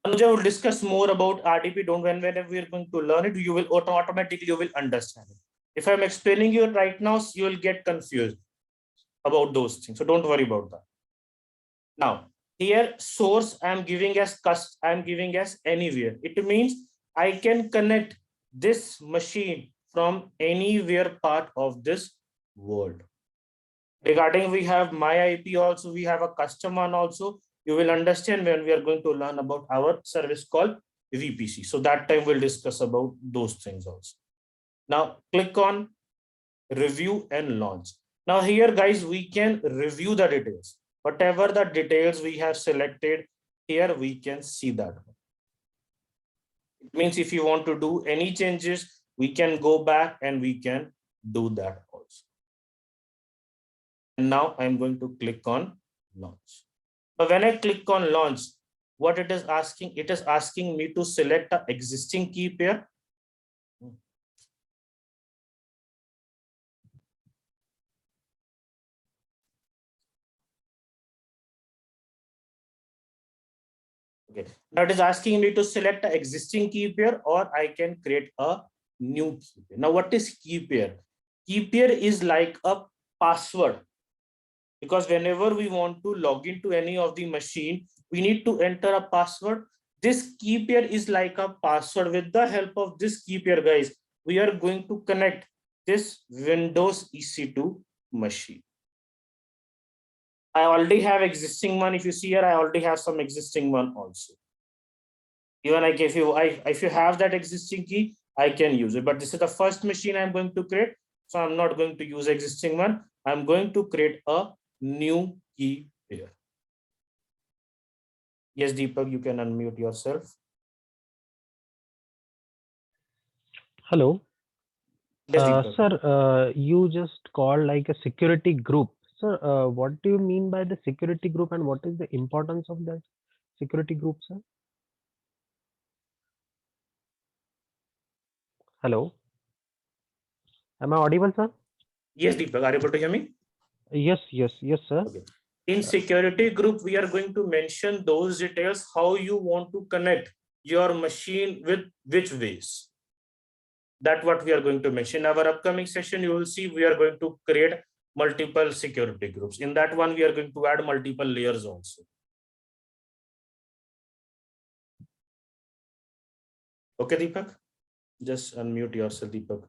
Anuja will discuss more about RDP. Don't whenever we are going to learn it, you will automatically understand it. If I'm explaining you right now, you will get confused about those things. So don't worry about that. Now, here source I'm giving as anywhere. It means I can connect this machine from anywhere part of this world. Regarding we have my IP also, we have a custom one also. You will understand when we are going to learn about our service called VPC. So that time we'll discuss about those things also. Now click on review and launch. Now here, guys, we can review the details. Whatever the details we have selected here, we can see that. It means if you want to do any changes, we can go back and we can do that also. And now I'm going to click on launch. But when I click on launch, what it is asking me to select an existing key pair. Okay, now it is asking me to select an existing key pair, or I can create a new key pair. Now, what is key pair? Key pair is like a password, because whenever we want to log into any of the machine, we need to enter a password. This key pair is like a password. With the help of this key pair, guys, we are going to connect this Windows EC2 machine. I already have existing one. If you see here, I already have some existing one also. Even like if you have that existing key, I can use it. But this is the first machine I'm going to create. So I'm not going to use existing one. I'm going to create a new key here. Yes, Deepak, you can unmute yourself. Hello. Yes, Deepak. Sir, you just called like a security group. Sir, what do you mean by the security group and what is the importance of that security group, sir? Hello. Am I audible, sir? Yes, Deepak, are you able to hear me? Yes, sir. Okay. In security group, we are going to mention those details, how you want to connect your machine with which ways. That's what we are going to mention. In our upcoming session, you will see we are going to create multiple security groups. In that one, we are going to add multiple layers also. Okay, Deepak? Just unmute yourself, Deepak.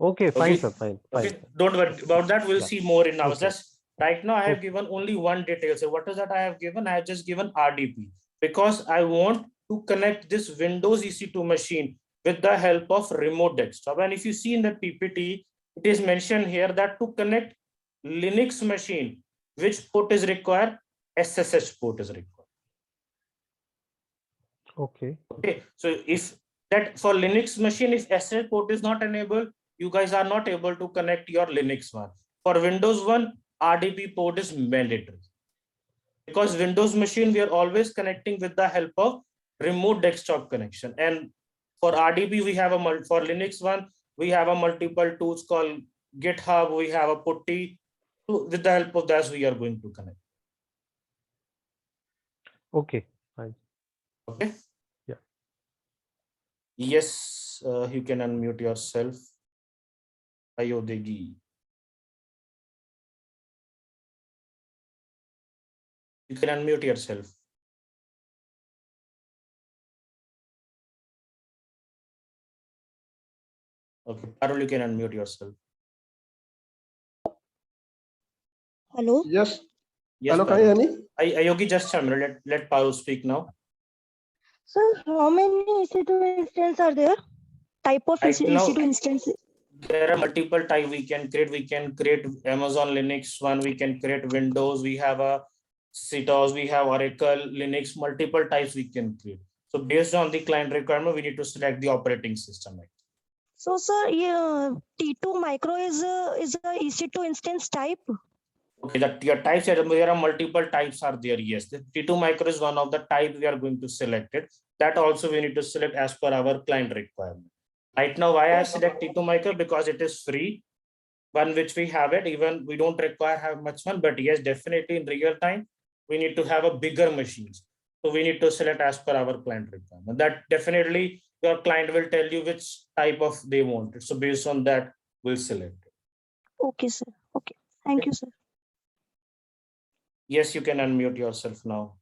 Okay, fine, sir. Fine. Okay, don't worry about that. We'll see more in ours. Just right now, I have given only one detail. So what is that I have given? I have just given RDP because I want to connect this Windows EC2 machine with the help of remote desktop. And if you see in the PPT, it is mentioned here that to connect Linux machine, which port is required? SSH port is required. Okay. Okay. So if that for Linux machine, if SSH port is not enabled, you guys are not able to connect your Linux one. For Windows one, RDP port is mandatory. Because Windows machine, we are always connecting with the help of remote desktop connection. And for RDP, we have for Linux one, we have a multiple tools called GitHub, we have a putty. With the help of that, we are going to connect. Okay, fine. Okay. Yeah. Yes, you can unmute yourself. Ayodegi. You can unmute yourself. Okay, Parul, you can unmute yourself. Hello? Yes. Yes. Hello, can you hear me? Ayogi, just a minute. Let Parul speak now. Sir, how many EC2 instances are there? Type of Right now, EC2 instances? there are multiple types we can create. We can create Amazon Linux one. We can create Windows. We have a CTOS. We have Oracle Linux. Multiple types we can create. So based on the client requirement, we need to select the operating system. So, sir, yeah, T2 micro is a EC2 instance type. Okay, that your types, there are multiple types are there. Yes, the T2 micro is one of the type we are going to select it. That also we need to select as per our client requirement. Right now, why I select T2 micro? Because it is free, one which we have it. Even we don't require have much one, but yes, definitely in real time, we need to have a bigger machines. So we need to select as per our client requirement. That definitely your client will tell you which type of they want it. So based on that, we'll select it. Okay, sir. Okay. Thank you, sir. Yes, you can unmute yourself now.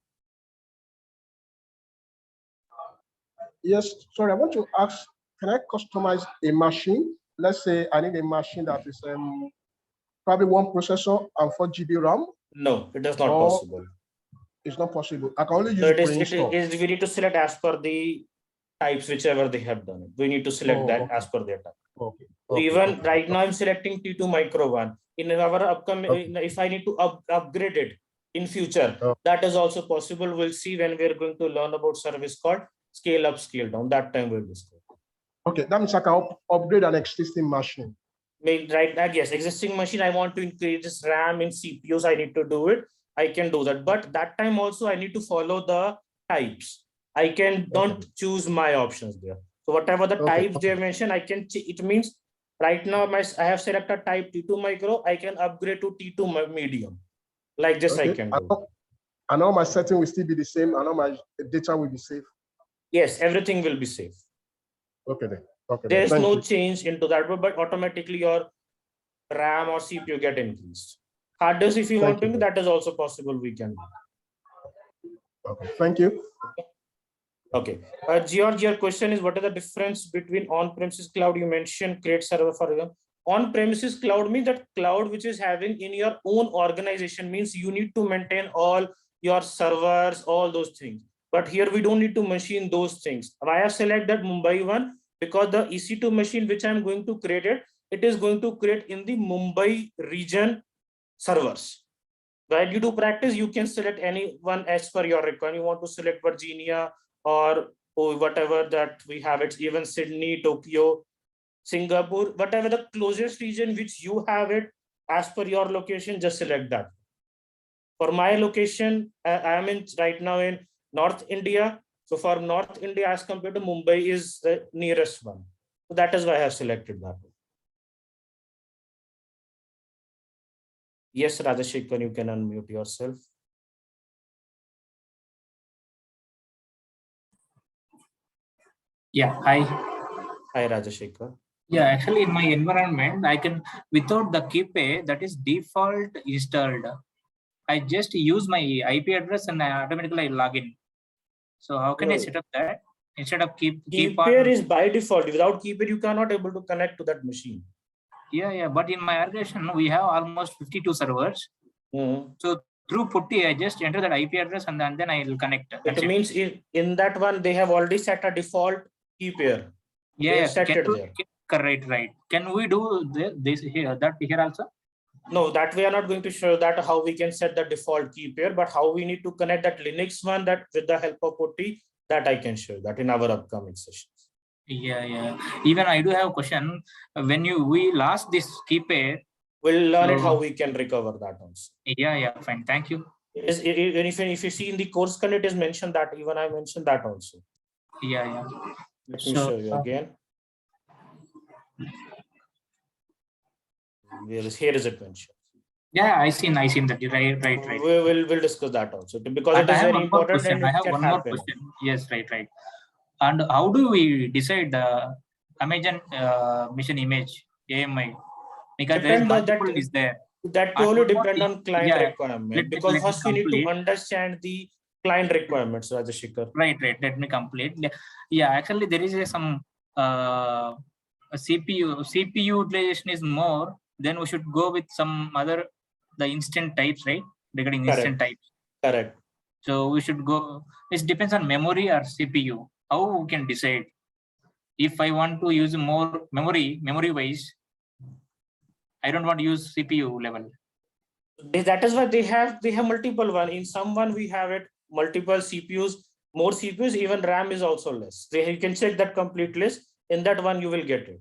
Yes, sorry, I want to ask, can I customize a machine? Let's say I need a machine that is probably one processor and 4 GB RAM. No, it is not possible. It's not possible. I can only use So it install. is we need to select as per the types, whichever they have done it. We need to select that as per their type. Okay. Even right now, I'm selecting T2 micro one. In our upcoming, if I need to upgrade it in future, that is also possible. We'll see when we're going to learn about service called scale up, scale down. That time we'll discuss. Okay, that means I can upgrade an existing machine. Right now, yes, existing machine, I want to increase this RAM in CPUs, I need to do it. I can do that. But that time also, I need to follow the types. I can don't choose my options there. So whatever the types they mentioned, I can, it means right now I have selected type T2 micro, I can upgrade to T2 medium. Like this I can do. I know my setting will still be the same. I know my data will be safe. Yes, everything will be safe. Okay then. Okay. There's no change into that, but automatically your RAM or CPU get increased. Hard disk, if you want to, that is also possible. We can do. Okay. Thank you. Okay. George, your question is what is the difference between on-premises cloud? You mentioned create server for example. On-premises cloud means that cloud which is having in your own organization, means you need to maintain all your servers, all those things. But here we don't need to machine those things. I have selected Mumbai one because the EC2 machine which I'm going to create it is going to create in the Mumbai region servers. While you do practice, you can select any one as per your requirement. You want to select Virginia or whatever that we have. It's even Sydney, Tokyo, Singapore, whatever the closest region which you have it as per your location, just select that. For my location, I am in right now in North India. So for North India as compared to Mumbai is the nearest one. So that is why I have selected that. Yes, Rajashekhar, you can unmute yourself. Yeah, hi. Hi, Rajashekhar. Yeah, actually in my environment, I can, without the keepay, that is default installed. I just use my IP address and I automatically log in. So how can I set up that instead of keeper is by default. Without keeper, you cannot able to connect to that machine. Yeah. But in my organization, we have almost 52 servers. So through putty, I just enter that IP address and then I will connect. It means in that one, they have already set a default key pair. Yeah, set it there. Correct, right. Can we do this here, that here also? No, that we are not going to show that how we can set the default key pair, but how we need to connect that Linux one that with the help of putty, that I can show that in our upcoming sessions. Yeah. Even I do have a question. When we lost this key pair, we'll learn it how we can recover that also. Yeah, fine. Thank you. If you see in the course content, it is mentioned that even I mentioned that also. Yeah. Let me show you again. Here is it mentioned. Yeah, I seen that. Right. We'll discuss that also because and it is very important. And I have one more question. Yes, right. And how do we decide the Amazon mission image AMI? Because there is multiple is there. That totally depend on client requirement. Because first we need to understand the client requirements, Rajashekhar. Right. Let me complete. Yeah, actually there is some CPU utilization is more. Then we should go with some other the instant types, right? Regarding instant types. Correct. So we should go. It depends on memory or CPU. How we can decide? If I want to use more memory wise, I don't want to use CPU level. That is why they have multiple one. In some one we have it multiple CPUs, more CPUs, even RAM is also less. You can check that complete list. In that one you will get it.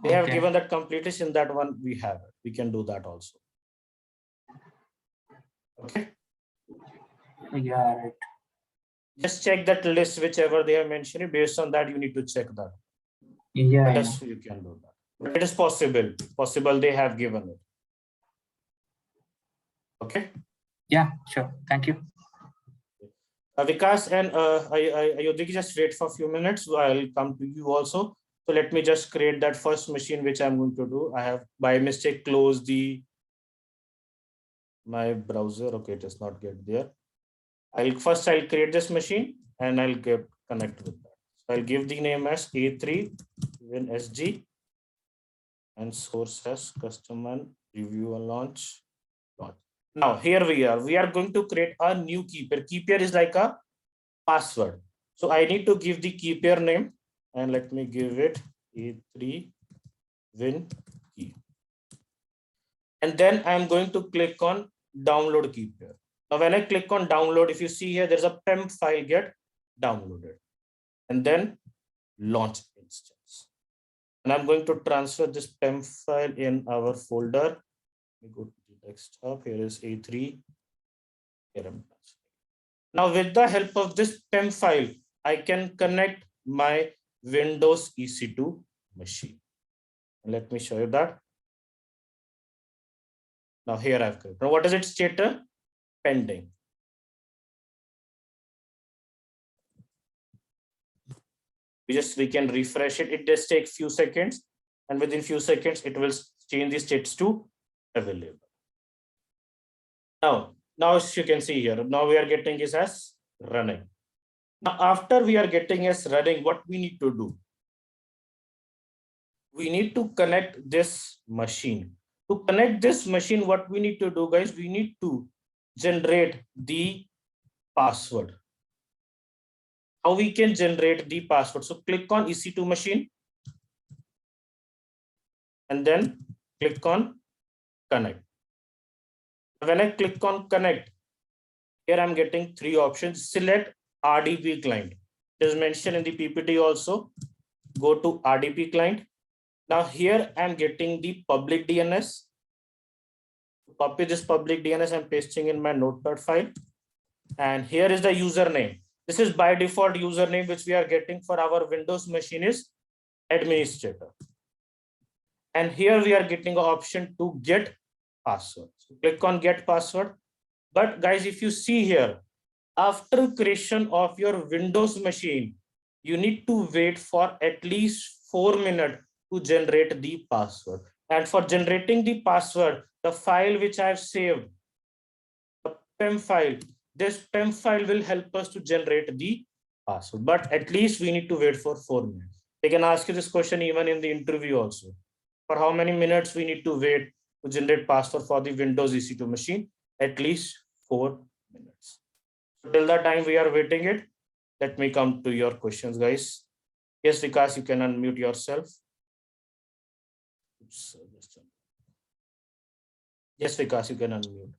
They have given that complete list. In that one we have it. We can do that also. Okay. Yeah, right. Just check that list, whichever they have mentioned. Based on that, you need to check that. Yeah. Yes, you can do that. It is possible. They have given it. Okay. Yeah, sure. Thank you. Vikas and Ayodhya, just wait for a few minutes. I'll come to you also. So let me just create that first machine, which I'm going to do. I have by mistake closed my browser. Okay, it does not get there. I'll create this machine and I'll get connected with that. So I'll give the name as A3 win SG and source as customer review and launch. Now here we are going to create a new key pair. Key pair is like a password. So I need to give the key pair name and let me give it A3 win key. And then I'm going to click on download key pair. Now when I click on download, if you see here, there's a PEM file get downloaded and then launch instance. And I'm going to transfer this PEM file in our folder. We go to the desktop. Here is A3. Now with the help of this PEM file, I can connect my Windows EC2 machine. Let me show you that. Now here I've clicked. Now what is its status? Pending. We can refresh it. It does take few seconds, and within few seconds it will change the status to available. Now as you can see here, now we are getting this as running. Now after we are getting as running, what we need to do? We need to connect this machine. To connect this machine, what we need to do, guys, we need to generate the password. How we can generate the password? So click on EC2 machine and then click on connect. When I click on connect, here I'm getting three options. Select RDP client. It is mentioned in the PPT also. Go to RDP client. Now here I'm getting the public DNS. Copy this public DNS, I'm pasting in my notepad file. And here is the username. This is by default username which we are getting for our Windows machine is administrator. And here we are getting an option to get password. So click on get password. But guys, if you see here, after creation of your Windows machine, you need to wait for at least 4 minutes to generate the password. And for generating the password, the file which I've saved, the PEM file, this PEM file will help us to generate the password. But at least we need to wait for 4 minutes. They can ask you this question even in the interview also. For how many minutes we need to wait to generate password for the Windows EC2 machine? At least 4 minutes. So till that time we are waiting it, let me come to your questions, guys. Yes, Vikas, you can unmute yourself. Oops, yes, Vikas, you can unmute.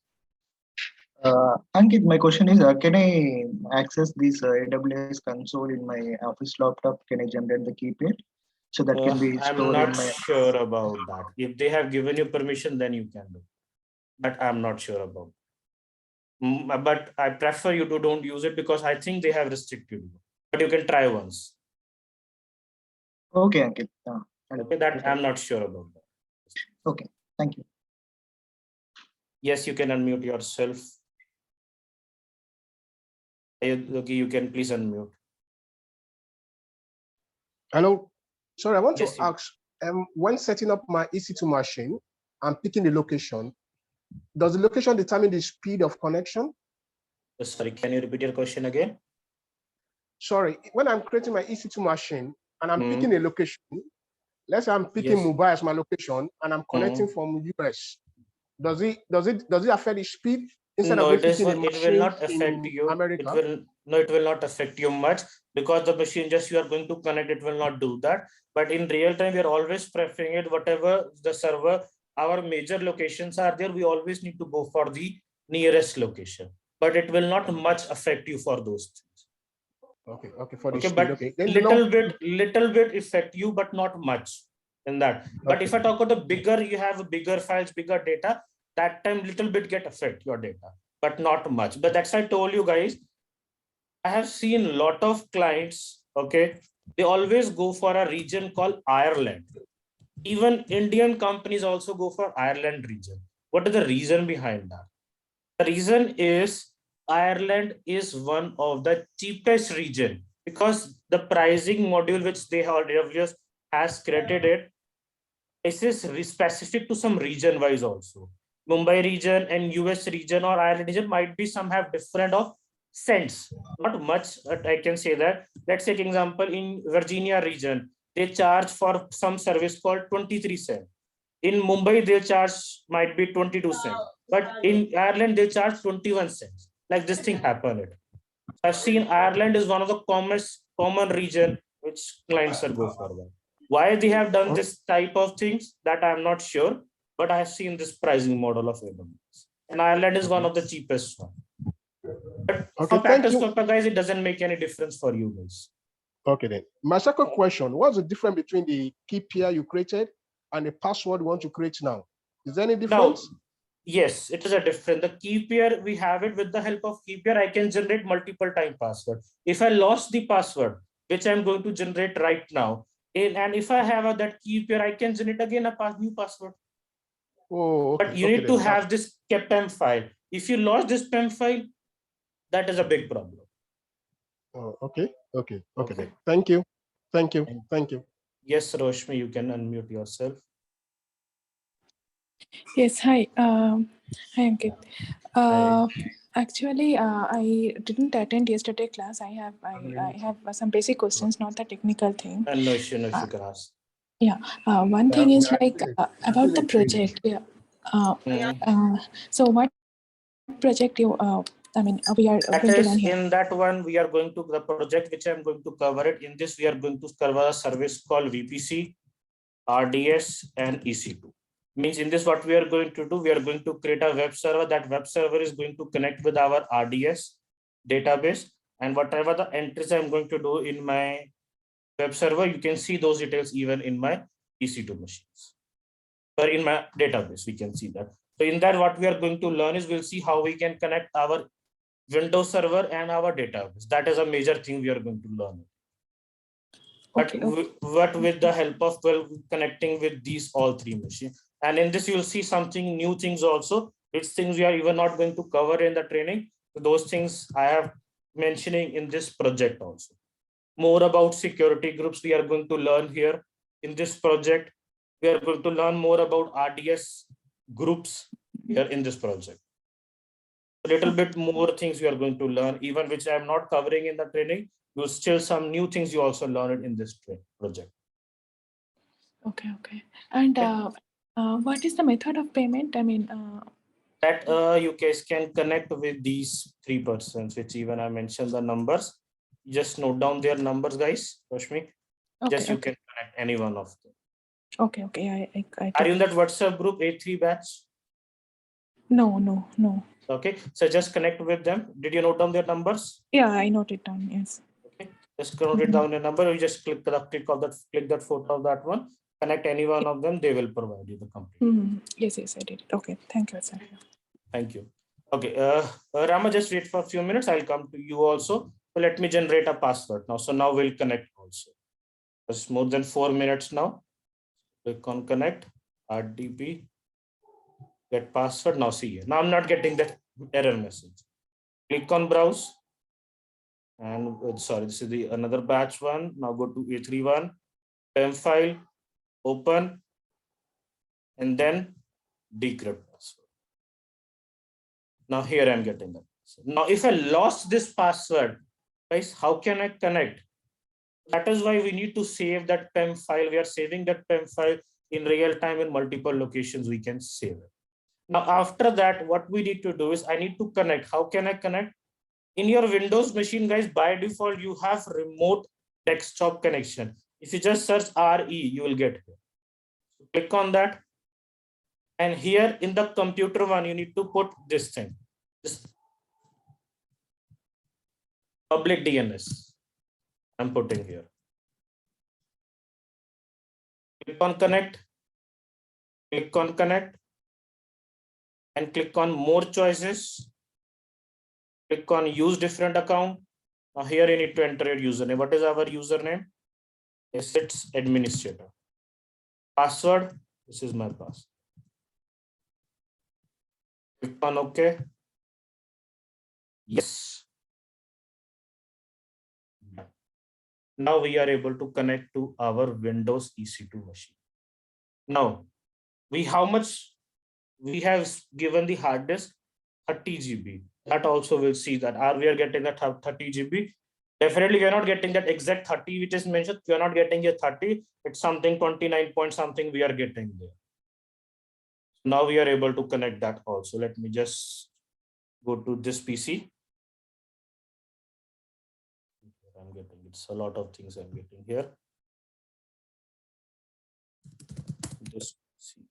Ankit, my question is, can I access this AWS console in my office laptop? Can I generate the key pair so that can be I'm stored not in my? sure about that. If they have given you permission, then you can do. But I'm not sure about. But I prefer you to don't use it because I think they have restricted you. But you can try once. Okay, Ankit. Okay, that I'm not sure about that. Okay, thank you. Yes, you can unmute yourself. Okay, you can please unmute. Hello. Sorry, I want to ask, when setting up my EC2 machine, I'm picking the location. Does the location determine the speed of connection? Sorry, can you repeat your question again? Sorry, when I'm creating my EC2 machine and I'm picking a location, let's say I'm picking Mumbai as my location and I'm connecting from US. Does it affect the speed? Instead No, of it will not affect in you. America? It will not affect you much because the machine just you are going to connect, it will not do that. But in real time, we are always preferring it, whatever the server, our major locations are there, we always need to go for the nearest location. But it will not much affect you for those things. Okay, for the okay, speed, but okay. little bit affect you, but not much in that. But if I talk about the bigger, you have bigger files, bigger data, that time little bit get affect your data, but not much. But that's why I told you guys, I have seen a lot of clients, okay, they always go for a region called Ireland. Even Indian companies also go for Ireland region. What is the reason behind that? The reason is Ireland is one of the cheapest region because the pricing module which they have AWS has created it, this is specific to some region wise also. Mumbai region and US region or Ireland region might be some have different of cents, not much, but I can say that. Let's take example in Virginia region, they charge for some service called 23 cents. In Mumbai, they charge might be 22 cents, but in Ireland, they charge 21 cents. Like this thing happened. I've seen Ireland is one of the common region which clients are go for that. Why they have done this type of things that I'm not sure, but I have seen this pricing model of AWS. And Ireland is one of the cheapest one. But for practice purpose, guys, it doesn't make any difference for you guys. Okay then. My second question, what's the difference between the key pair you created and the password you want to create now? Is there any difference? Now, yes, it is a difference. The key pair, we have it with the help of key pair. I can generate multiple time password. If I lost the password, which I'm going to generate right now, and if I have that key pair, I can generate again a new password. Oh, okay. But you need to have this PEM file. If you lost this PEM file, that is a big problem. Oh, okay. Then. Thank you. Yes, Roshmi, you can unmute yourself. Yes, hi. Hi, Ankit. Actually, I didn't attend yesterday class. I have some basic questions, not the technical thing. No issue, Karas. Yeah. One thing is like about the project. Yeah. So what project you I mean, we are That going to is, learn here? in that one, we are going to the project which I'm going to cover it. In this, we are going to cover a service called VPC, RDS, and EC2. Means in this, what we are going to do, we are going to create a web server. That web server is going to connect with our RDS database, and whatever the entries I'm going to do in my web server, you can see those details even in my EC2 machines. Or in my database, we can see that. So in that, what we are going to learn is we'll see how we can connect our Windows server and our database. That is a major thing we are going to learn. But what with the help of connecting with these all three machines. And in this, you'll see something new things also, which things we are even not going to cover in the training. So those things I have mentioning in this project also. More about security groups we are going to learn here in this project. We are going to learn more about RDS groups here in this project. A little bit more things we are going to learn, even which I am not covering in the training. You still some new things you also learn in this project. Okay. And what is the method of payment? I mean, that you guys can connect with these three persons, which even I mentioned the numbers. Just note down their numbers, guys. Rashmi. Just you can connect any one of them. Okay. I Are you in that WhatsApp group A3 batch? No. Okay, so just connect with them. Did you note down their numbers? Yeah, I noted it down. Yes. Okay, just note it down your number. You just click that photo of that one. Connect any one of them. They will provide you the complete. Yes, I did it. Okay, thank you, sir. Thank you. Okay, Rama, just wait for a few minutes. I'll come to you also. So let me generate a password now. So now we'll connect also. It's more than 4 minutes now. Click on connect, RDP, get password. Now see here. Now I'm not getting that error message. Click on browse. And sorry, this is the another batch one. Now go to A31, PEM file, open, and then decrypt password. Now here I'm getting that. Now if I lost this password, guys, how can I connect? That is why we need to save that PEM file. We are saving that PEM file in real time in multiple locations. We can save it. Now after that, what we need to do is I need to connect. How can I connect? In your Windows machine, guys, by default, you have remote desktop connection. If you just search RE, you will get here. So click on that. And here in the computer one, you need to put this thing, this public DNS. I'm putting here. Click on connect. Click on connect. And click on more choices. Click on use different account. Now here you need to enter your username. What is our username? Yes, it's administrator. Password. This is my password. Click on OK. Yes. Now we are able to connect to our Windows EC2 machine. Now, how much we have given the hard disk? 30 GB. That also will see that. We are getting that 30 GB. Definitely, we are not getting that exact 30 which is mentioned. We are not getting a 30. It's something 29 point something we are getting there. Now we are able to connect that also. Let me just go to this PC. I'm getting it's a lot of things I'm getting here. Just see.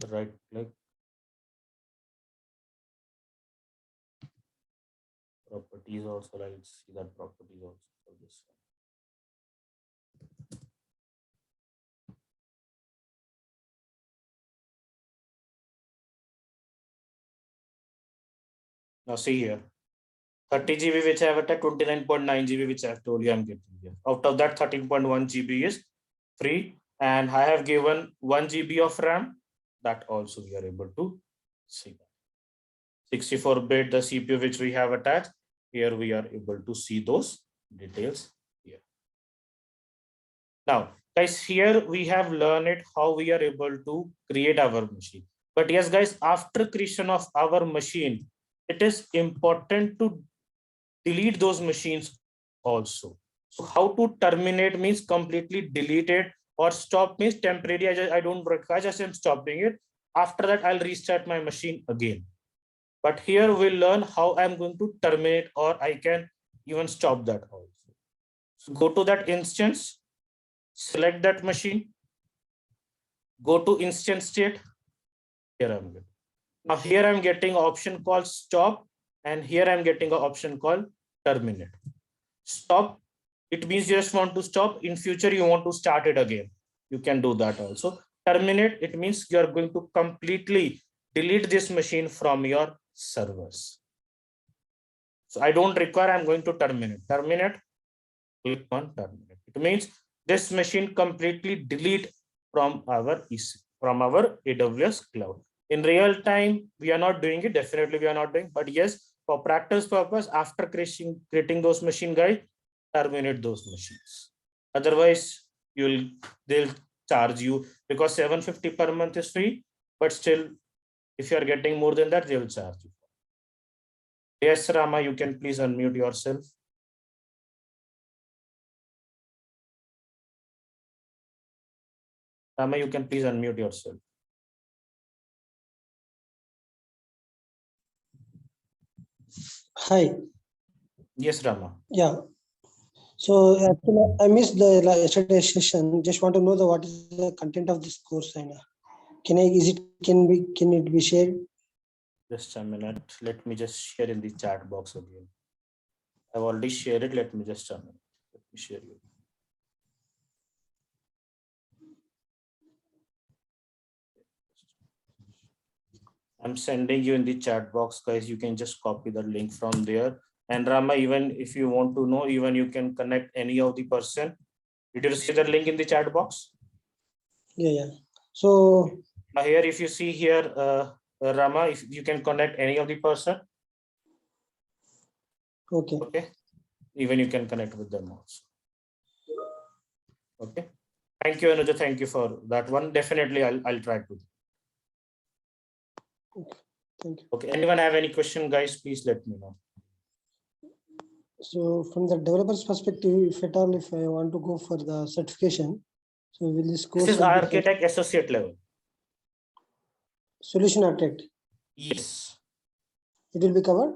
Right click. Properties also. I'll see that properties also for this one. Now see here, 30 GB which I have at 29.9 GB which I have told you I'm getting here. Out of that 13.1 GB is free, and I have given 1 GB of RAM. That also we are able to see. 64-bit the CPU which we have attached. Here we are able to see those details here. Now, guys, here we have learned it how we are able to create our machine. But yes, guys, after creation of our machine, it is important to delete those machines also. So how to terminate means completely delete it or stop means temporary. I don't require, just I'm stopping it. After that, I'll restart my machine again. But here we'll learn how I'm going to terminate, or I can even stop that also. So go to that instance, select that machine, go to instance state. Here I'm good. Now here I'm getting an option called stop, and here I'm getting an option called terminate. Stop, it means you just want to stop. In future, you want to start it again. You can do that also. Terminate, it means you are going to completely delete this machine from your servers. So I don't require, I'm going to terminate. Terminate, click on terminate. It means this machine completely delete from our EC, from our AWS cloud. In real time, we are not doing it. Definitely we are not doing, but yes, for practice purpose, after creating those machine guide, terminate those machines. Otherwise, they'll charge you, because 750 per month is free, but still, if you are getting more than that, they will charge you. Yes, Rama, you can please unmute yourself. Rama, you can please unmute yourself. Hi. Yes, Rama. Yeah. So actually, I missed the yesterday's session. Just want to know what is the content of this course, and can it be shared? Just a minute. Let me just share in the chat box again. I've already shared it. Let me just let me share you. I'm sending you in the chat box, guys. You can just copy the link from there. And Rama, even if you want to know, even you can connect any of the person. Did you see the link in the chat box? Yeah. So here, if you see here, Rama, if you can connect any of the person. Okay. Okay. Even you can connect with them also. Okay. Thank you, Anuja. Thank you for that one. Definitely, I'll try to. Okay. Thank you. Okay. Anyone have any question, guys? Please let me know. So from the developer's perspective, if at all, if I want to go for the certification, so will this course? This is architect associate level. Solution architect. Yes. It will be covered.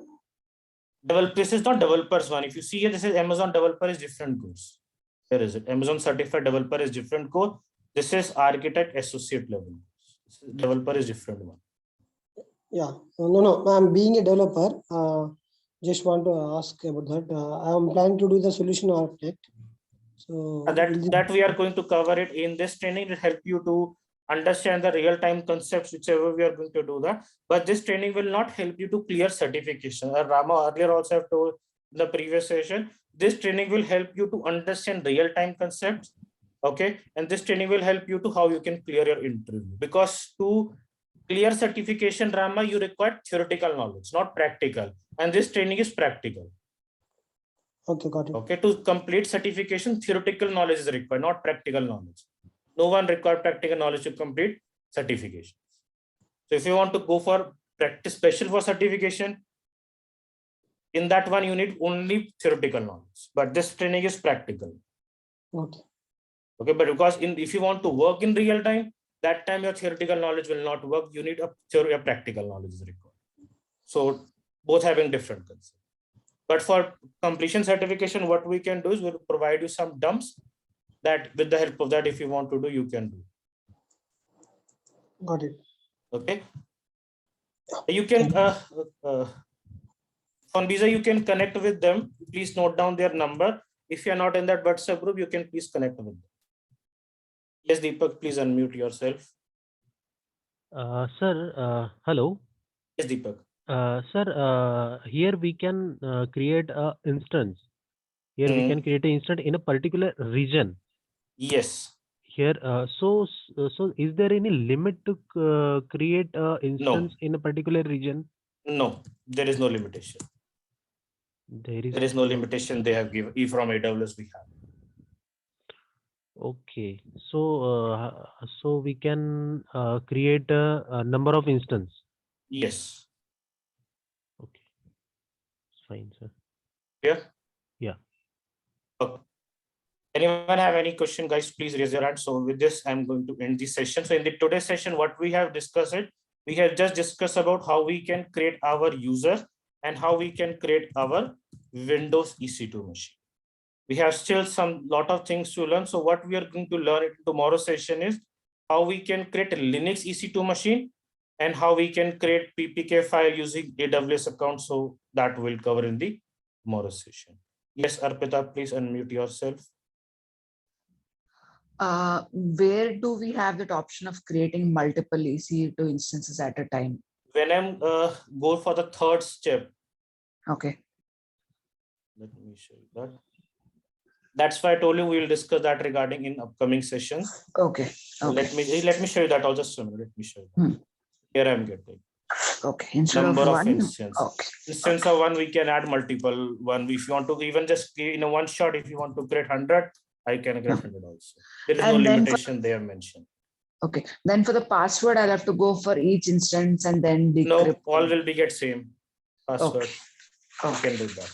This is not developers one. If you see here, this is Amazon developer is different course. Where is it? Amazon certified developer is different course. This is architect associate level. Developer is different one. Yeah. No. I'm being a developer. Just want to ask about that. I'm planning to do the solution architect. So that we are going to cover it in this training to help you to understand the real-time concepts, whichever we are going to do that. But this training will not help you to clear certification. Rama earlier also have told in the previous session, this training will help you to understand real-time concepts. Okay. And this training will help you to how you can clear your interview. Because to clear certification, Rama, you require theoretical knowledge, not practical. And this training is practical. Okay, got it. Okay, to complete certification, theoretical knowledge is required, not practical knowledge. No one requires practical knowledge to complete certification. So if you want to go for practice special for certification, in that one you need only theoretical knowledge. But this training is practical. Okay. Okay, but because if you want to work in real time, that time your theoretical knowledge will not work. You need a practical knowledge is required. So both having different concepts. But for completion certification, what we can do is we'll provide you some dumps that with the help of that, if you want to do, you can do. Got it. Okay. You can, Fonvisa, you can connect with them. Please note down their number. If you're not in that WhatsApp group, you can please connect with them. Yes, Deepak, please unmute yourself. Sir, hello. Yes, Deepak. Sir, here we can create an instance. Here we can create an instance in a particular region. Yes. Here, so is there any limit to create an instance in a particular region? No, there is no limitation. There is no limitation they have given. From AWS we have. Okay, so we can create a number of instance. Yes. Okay, fine, sir. Yeah. Yeah. Okay. Anyone have any question, guys? Please raise your hand. So with this, I'm going to end this session. So in the today's session, what we have discussed it, we have just discussed about how we can create our user and how we can create our Windows EC2 machine. We have still some lot of things to learn. So what we are going to learn in tomorrow's session is how we can create a Linux EC2 machine and how we can create PPK file using AWS account. So that will cover in the tomorrow's session. Yes, Arpita, please unmute yourself. Where do we have that option of creating multiple EC2 instances at a time? When I'm go for the third step. Okay. Let me show you that. That's why I told you we will discuss that regarding in upcoming sessions. Okay. So let me show you that. I'll just let me show you. That. Here I'm getting. Okay. Instead Number of of one. instances. Okay. Instance of one, we can add multiple one. If you want to even just in a one shot, if you want to create 100, I can create 100 also. There is no limitation they have mentioned. Okay. Then for the password, I'll have to go for each instance and then decrypt. No, all will be get same password. Okay. You can do that.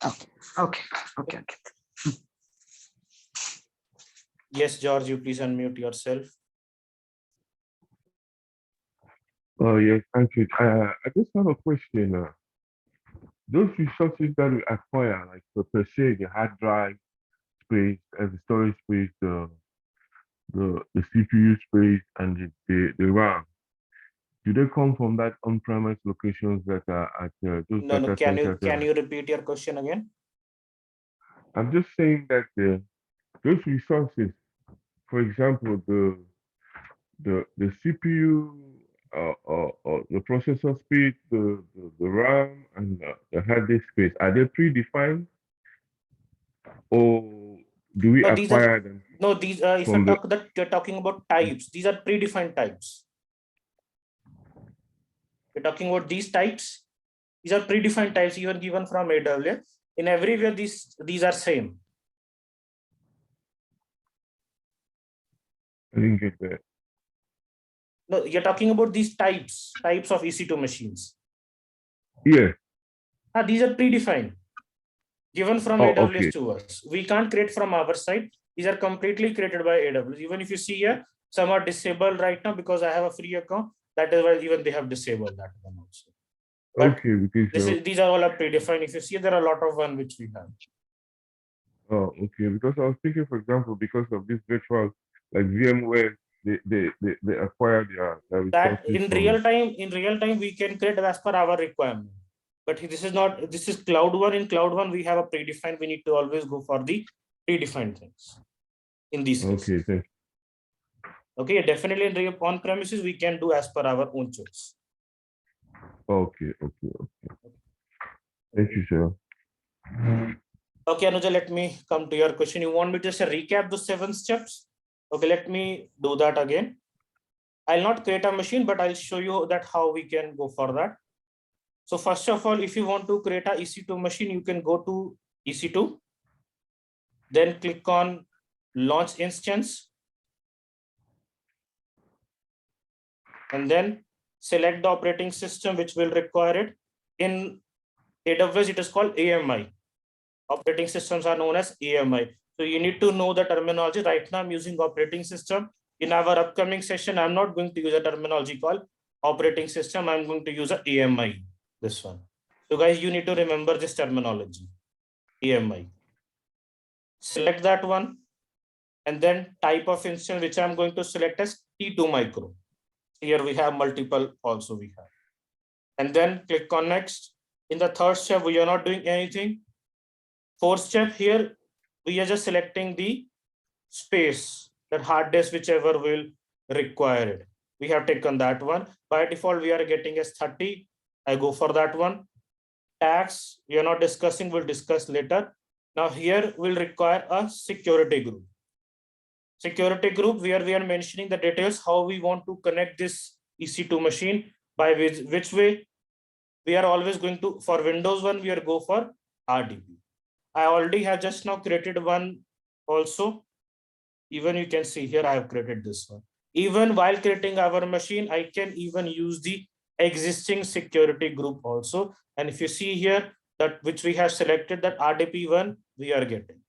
Okay. Okay. Okay. Okay. Yes, George, you please unmute yourself. Oh, yes, thank you. I just have a question. Those resources that we acquire, like per se, the hard drive space and the storage space, the CPU space and the RAM, do they come from that on-premise locations that are at those No, data centers? Can you repeat your question again? I'm just saying that those resources, for example, the CPU, the processor speed, the RAM, and the hard disk space, are they predefined, or do we acquire them? No, these if I talk that you're talking about types, these are predefined types. We're talking about these types. These are predefined types, even given from AWS. In everywhere, these are same. I didn't get that. No, you're talking about these types of EC2 machines. Yeah. These are predefined, given from AWS to us. We can't create from our side. These are completely created by AWS. Even if you see here, some are disabled right now because I have a free account. That is why even they have disabled that one also. But okay, because these are all are predefined. If you see, there are a lot of one which we have. Oh, okay. Because I was thinking, for example, because of this virtual, like VMware, they acquire their That resources in real time, we can create as per our requirement. But this is cloud one. In cloud one, we have a predefined. We need to always go for the predefined things in these cases. Okay, thank you. Okay, definitely in on premises, we can do as per our own choice. Okay. Thank you, sir. Okay, Anuja, let me come to your question. You want me to just recap the 7 steps? Okay, let me do that again. I'll not create a machine, but I'll show you that how we can go for that. So first of all, if you want to create a EC2 machine, you can go to EC2, then click on launch instance, and then select the operating system which will require it. In AWS, it is called AMI. Operating systems are known as AMI. So you need to know the terminology. Right now, I'm using operating system. In our upcoming session, I'm not going to use a terminology called operating system. I'm going to use a AMI, this one. So guys, you need to remember this terminology, AMI. Select that one, and then type of instance, which I'm going to select as T2 micro. Here we have multiple also we have. And then click on next. In the third step, we are not doing anything. Fourth step here, we are just selecting the space, that hard disk, whichever will require it. We have taken that one. By default, we are getting as 30. I go for that one. Tags, we are not discussing, we'll discuss later. Now here we'll require a security group. Security group, where we are mentioning the details, how we want to connect this EC2 machine, by which way. We are always going to, for Windows one, we are go for RDP. I already have just now created one also. Even you can see here, I have created this one. Even while creating our machine, I can even use the existing security group also. And if you see here, that which we have selected, that RDP one, we are getting.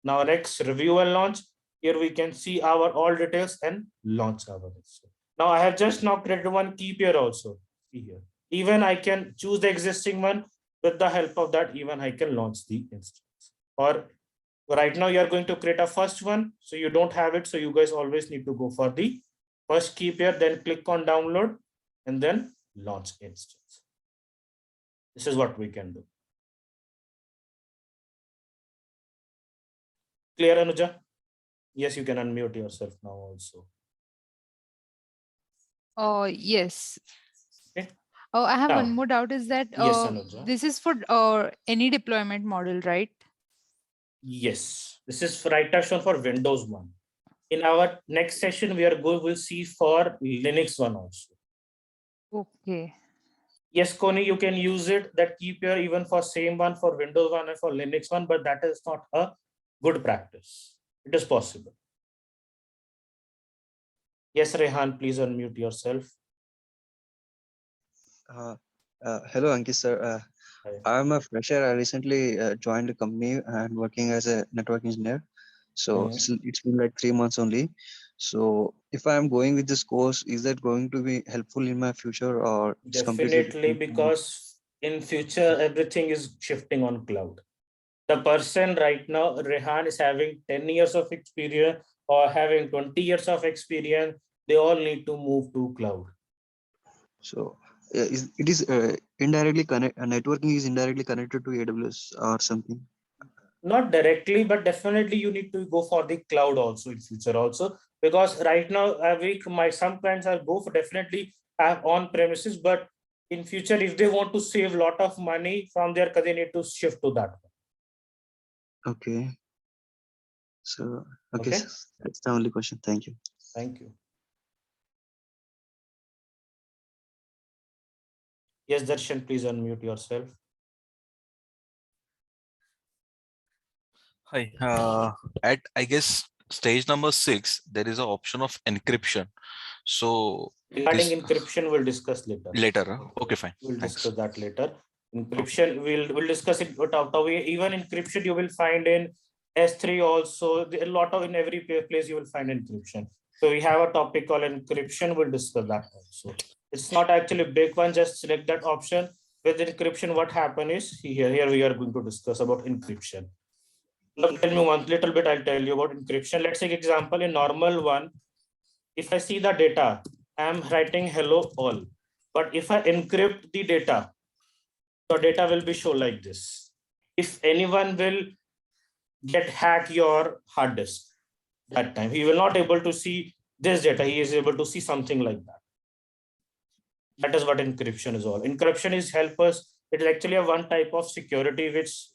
Now next, review and launch. Here we can see our all details and launch our instance. Now I have just now created one key pair also. See here. Even I can choose the existing one. With the help of that, even I can launch the instance. Or right now you are going to create a first one, so you don't have it. So you guys always need to go for the first key pair, then click on download and then launch instance. This is what we can do. Clear, Anuja? Yes, you can unmute yourself now also. Yes. Okay. Oh, I have Now, one more doubt is that yes, Anuja. this is for any deployment model, right? Yes, this is right now shown for Windows 1. In our next session, we'll see for Linux 1 also. Okay. Yes, Connie, you can use it, that key pair even for same one for Windows 1 and for Linux 1, but that is not a good practice. It is possible. Yes, Rehan, please unmute yourself. Hello, Ankit sir. I'm a fresher. I recently joined a company and working as a network engineer. So it's been like 3 months only. So if I'm going with this course, is that going to be helpful in my future or it's completely Definitely, different? because in future, everything is shifting on cloud. The person right now, Rehan, is having 10 years of experience or having 20 years of experience. They all need to move to cloud. So it is indirectly networking is indirectly connected to AWS or something. Not directly, but definitely you need to go for the cloud also in future also, because right now some clients are go for definitely have on premises, but in future if they want to save a lot of money from there, they need to shift to that. Okay. So okay, Okay. that's the only question. Thank you. Thank you. Yes, Darshan, please unmute yourself. Hi. At I guess stage number 6, there is an option of encryption. So regarding encryption, we'll discuss later. Later. Okay, fine. We'll Thanks. discuss that later. Encryption, we'll discuss it. But even encryption, you will find in S3 also. A lot of in every place you will find encryption. So we have a topic called encryption. We'll discuss that also. It's not actually a big one. Just select that option. With encryption, what happen is here we are going to discuss about encryption. Now, tell me one little bit. I'll tell you about encryption. Let's take example in normal one. If I see the data, I'm writing hello all. But if I encrypt the data will be shown like this. If anyone will hack your hard disk, that time he will not able to see this data. He is able to see something like that. That is what encryption is all. Encryption is help us. It is actually a one type of security which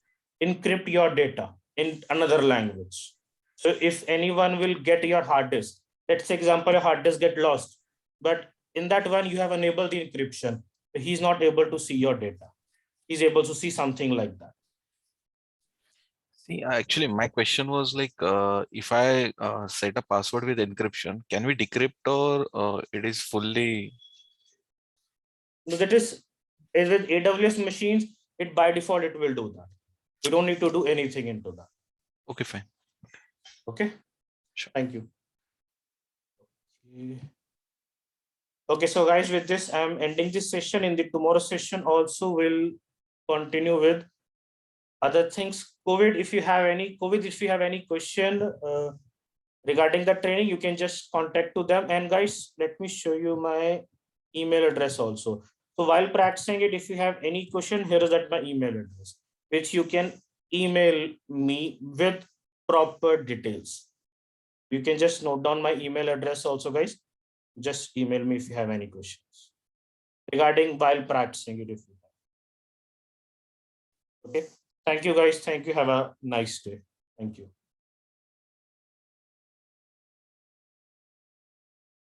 encrypt your data in another language. So if anyone will get your hard disk, let's say example, your hard disk get lost, but in that one you have enabled the encryption. He's not able to see your data. He's able to see something like that. See, actually, my question was like, if I set a password with encryption, can we decrypt or it is fully? No, that is with AWS machines. It by default it will do that. We don't need to do anything into that. Okay, fine. Okay. Sure. Thank you. Okay, so guys, with this, I'm ending this session. In the tomorrow session, also we'll continue with other things. If you have any question regarding the training, you can just contact to them. And guys, let me show you my email address also. So while practicing it, if you have any question, here is at my email address, which you can email me with proper details. You can just note down my email address also, guys. Just email me if you have any questions regarding while practicing it. If you have. Okay. Thank you, guys. Thank you. Have a nice day. Thank you.